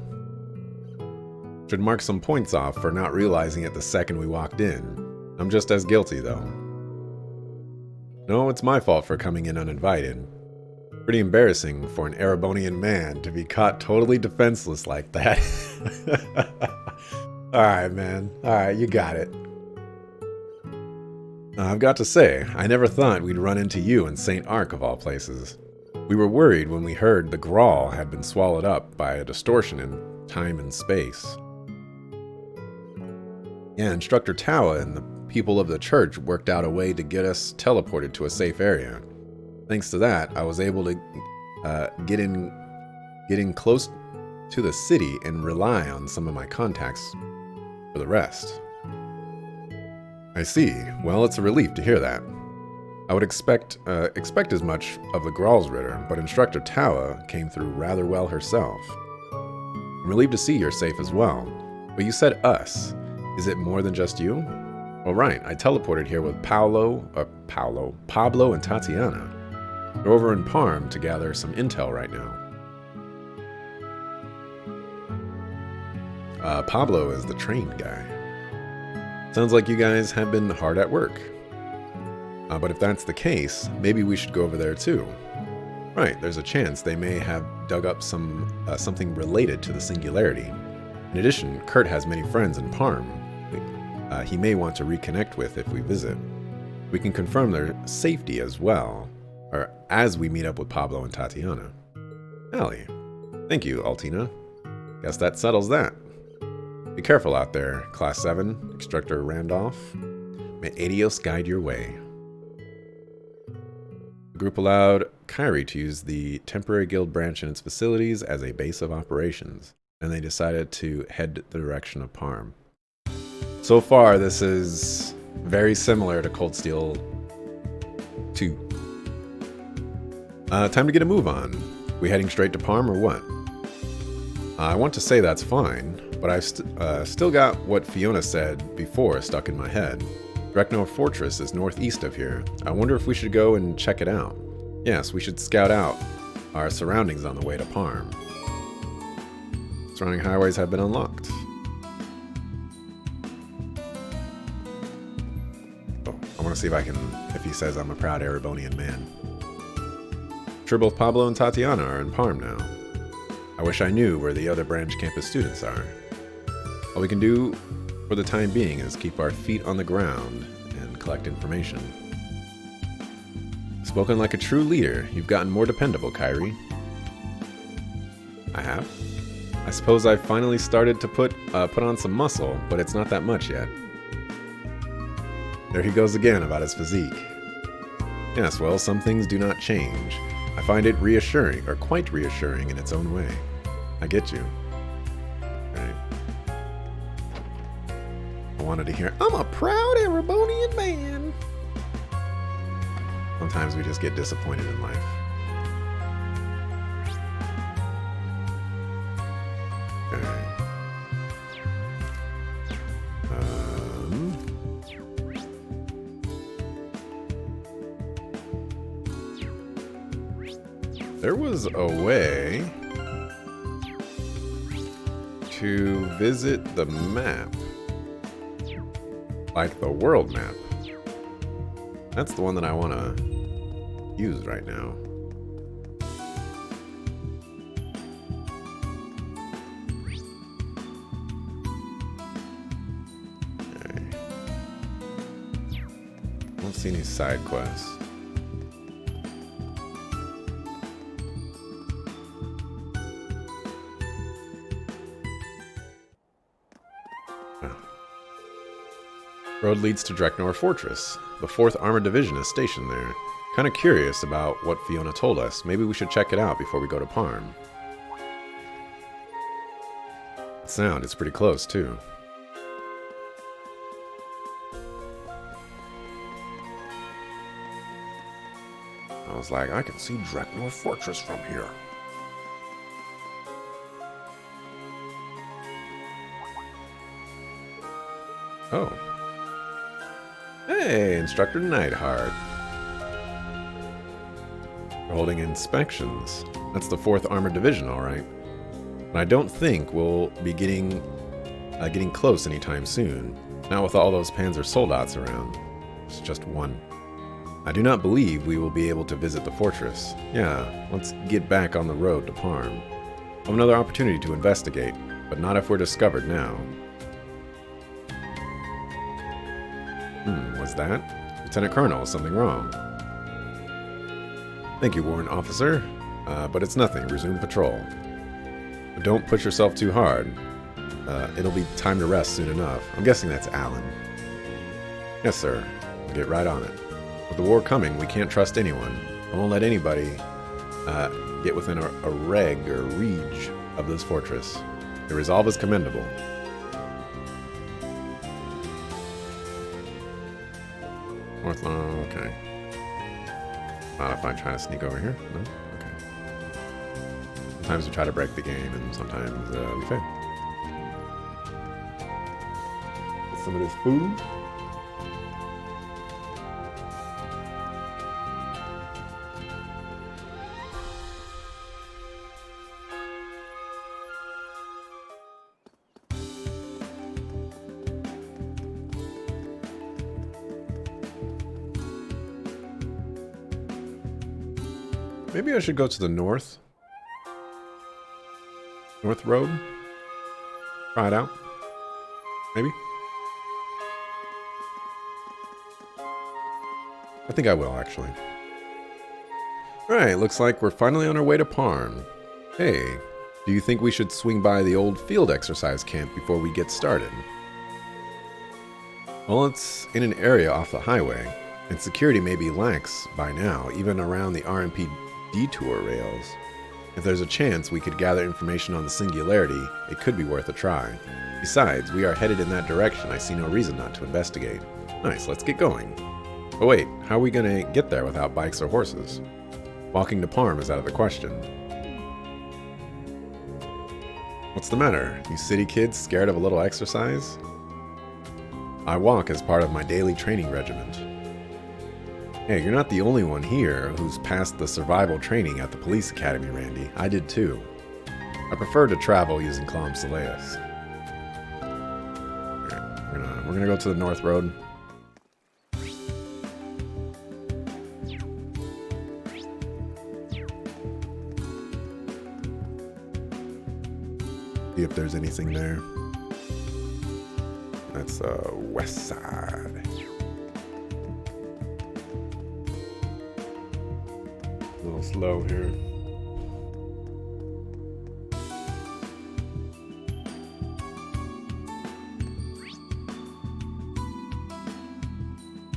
Should mark some points off for not realizing it the second we walked in. I'm just as guilty, though. No, it's my fault for coming in uninvited. Pretty embarrassing for an Erebonian man to be caught totally defenseless like that. Alright, man. Alright, you got it. I've got to say, I never thought we'd run into you in St. Ark of all places. We were worried when we heard the Grawl had been swallowed up by a distortion in time and space. Yeah, Instructor Tawa and the people of the church worked out a way to get us teleported to a safe area. Thanks to that, I was able to get in close to the city and rely on some of my contacts for the rest. I see. Well, it's a relief to hear that. I would expect as much of the Gralsritter, but Instructor Tawa came through rather well herself. I'm relieved to see you're safe as well. But you said us. Is it more than just you? Well, right. I teleported here with Pablo, and Tatiana. They're over in Parm to gather some intel right now. Pablo is the trained guy. Sounds like you guys have been hard at work. But if that's the case, maybe we should go over there too. Right, there's a chance they may have dug up something related to the Singularity. In addition, Kurt has many friends in Parm. He may want to reconnect with if we visit. We can confirm their safety as well, or as we meet up with Pablo and Tatiana. Allie. Thank you, Altina. Guess that settles that. Be careful out there, Class 7, Instructor Randolph. May Adios guide your way. The group allowed Kyrie to use the temporary guild branch and its facilities as a base of operations, and they decided to head the direction of Parm. So far, this is very similar to Cold Steel 2. Time to get a move on. We heading straight to Parm or what? I want to say that's fine, but I've still got what Fiona said before stuck in my head. Dreknor Fortress is northeast of here. I wonder if we should go and check it out. Yes, we should scout out our surroundings on the way to Parm. Surrounding highways have been unlocked. Oh, I want to see if he says I'm a proud Erebonian man. I'm sure both Pablo and Tatiana are in Parm now. I wish I knew where the other branch campus students are. All we can do for the time being is keep our feet on the ground and collect information. Spoken like a true leader, you've gotten more dependable, Kyrie. I have? I suppose I've finally started to put on some muscle, but it's not that much yet. There he goes again about his physique. Yes, well, some things do not change. I find it reassuring, or quite reassuring in its own way. I get you. Right. I wanted to hear, I'm a proud Erebonian man. Sometimes we just get disappointed in life. Okay. There was a way to visit the map, like the world map. That's the one that I want to use right now. Okay. I don't see any side quests. Road leads to Dreknor Fortress. The 4th Armored Division is stationed there. Kinda curious about what Fiona told us. Maybe we should check it out before we go to Parm. Sound, it's pretty close too. I was like, I can see Dreknor Fortress from here. Oh. Hey, Instructor Neidhart. We're holding inspections. That's the 4th Armored Division, all right. And I don't think we'll be getting close anytime soon. Not with all those Panzer Soldats around. It's just one. I do not believe we will be able to visit the fortress. Yeah, let's get back on the road to Parm. We'll have another opportunity to investigate, but not if we're discovered now. What's that? Lieutenant Colonel, is something wrong? Thank you, Warrant Officer. But it's nothing. Resume patrol. But don't push yourself too hard. It'll be time to rest soon enough. I'm guessing that's Alan. Yes, sir. We'll get right on it. With the war coming, we can't trust anyone. I won't let anybody get within a reg or reach of this fortress. Your resolve is commendable. North Lawn, okay. Not if I try to sneak over here. No? Okay. Sometimes we try to break the game, and sometimes we fail. Get some of this food. Maybe I should go to the north. North Road. Try it out. Maybe. I think I will, actually. Alright, looks like we're finally on our way to Parm. Hey, do you think we should swing by the old field exercise camp before we get started? Well, it's in an area off the highway, And security may be lax by now, even around the RMP detour rails. If there's a chance we could gather information on the Singularity, it could be worth a try. Besides, we are headed in that direction. I see no reason not to investigate. Nice, let's get going. But wait, how are we gonna get there without bikes or horses? Walking to Parm is out of the question. What's the matter? You city kids scared of a little exercise? I walk as part of my daily training regiment. Hey, you're not the only one here who's passed the survival training at the police academy, Randy. I did too. I prefer to travel using Clam Soleus. Alright, we're gonna go to the North Road. See if there's anything there. That's west side. A little slow here.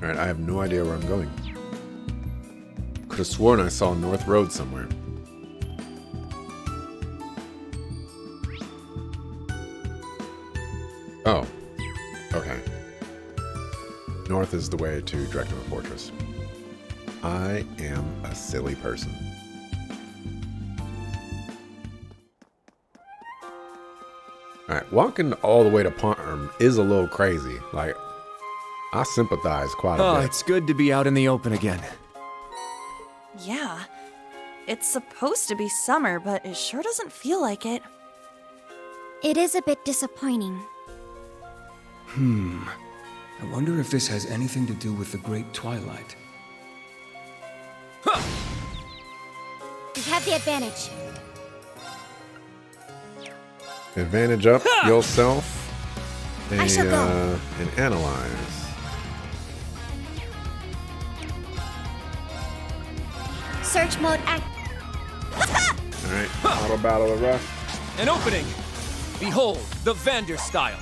Alright, I have no idea where I'm going. Could have sworn I saw North Road somewhere. Oh. Okay. North is the way to Dreknor Fortress. I am a silly person. Alright, walking all the way to Parm is a little crazy. Like, I sympathize quite a bit. It's good to be out in the open again. Yeah. It's supposed to be summer, but it sure doesn't feel like it. It is a bit disappointing. I wonder if this has anything to do with the Great Twilight. We have the advantage. Advantage up yourself and, I shall go. And analyze. Search mode act. Alright, auto battle the rest. An opening! Behold, the Vander style.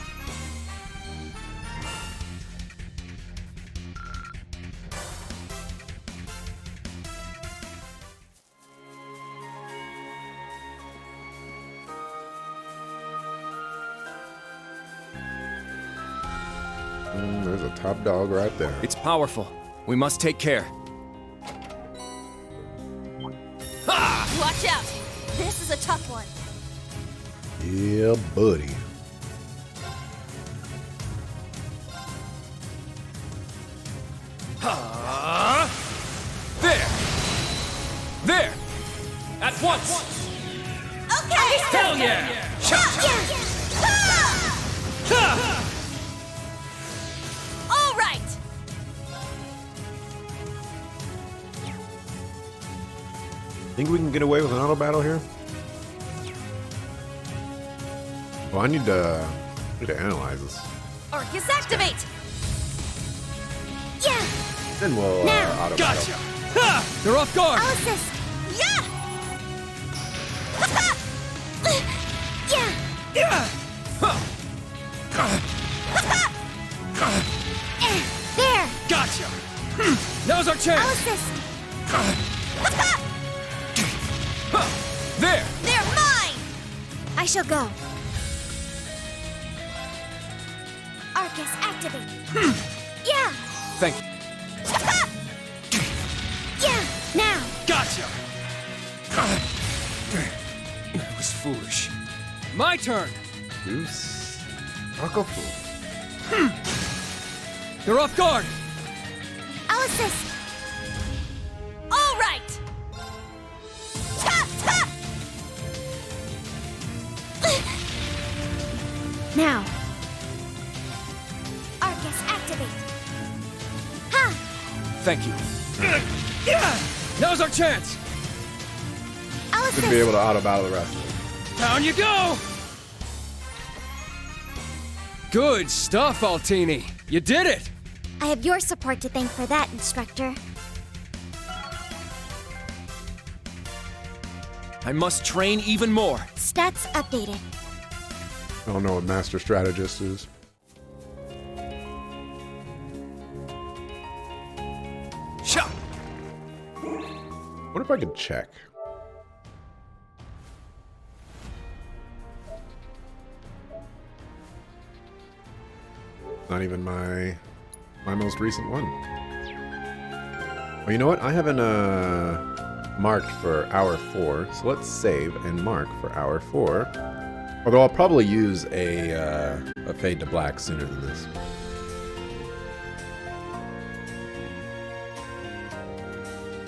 There's a top dog right there. It's powerful. We must take care. Watch out! This is a tough one. Yeah, buddy. There! There! At once! Okay! Hell yeah! All right! Think we can get away with an auto battle here? Well, I need to analyze this. Arcus activate! Yeah! Then we'll Now. auto Gotcha! battle. Ha! They're off guard! I'll assist. Yeah! Yeah! Yeah! There! Gotcha! Now's our I'll chance! assist. There! They're mine! I shall go. Arcus activate. Yeah! Thank you. Yeah! Now! Gotcha! That was foolish. My turn! Goose. Aquafu. They're off guard! I'll assist. All right! Now. Arcus activate. Ha! Thank you. Now's our chance! I'll Should assist. be able to auto battle the rest of Down you go! Good stuff, Altini. You did it! I have your support to thank for that, Instructor. I must train even more. Stats updated. it. I don't know what Master Strategist is. What if I could check? Not even my most recent one. Well, you know what? I haven't marked for hour 4, so let's save and mark for hour 4. Although I'll probably use a fade to black sooner than this.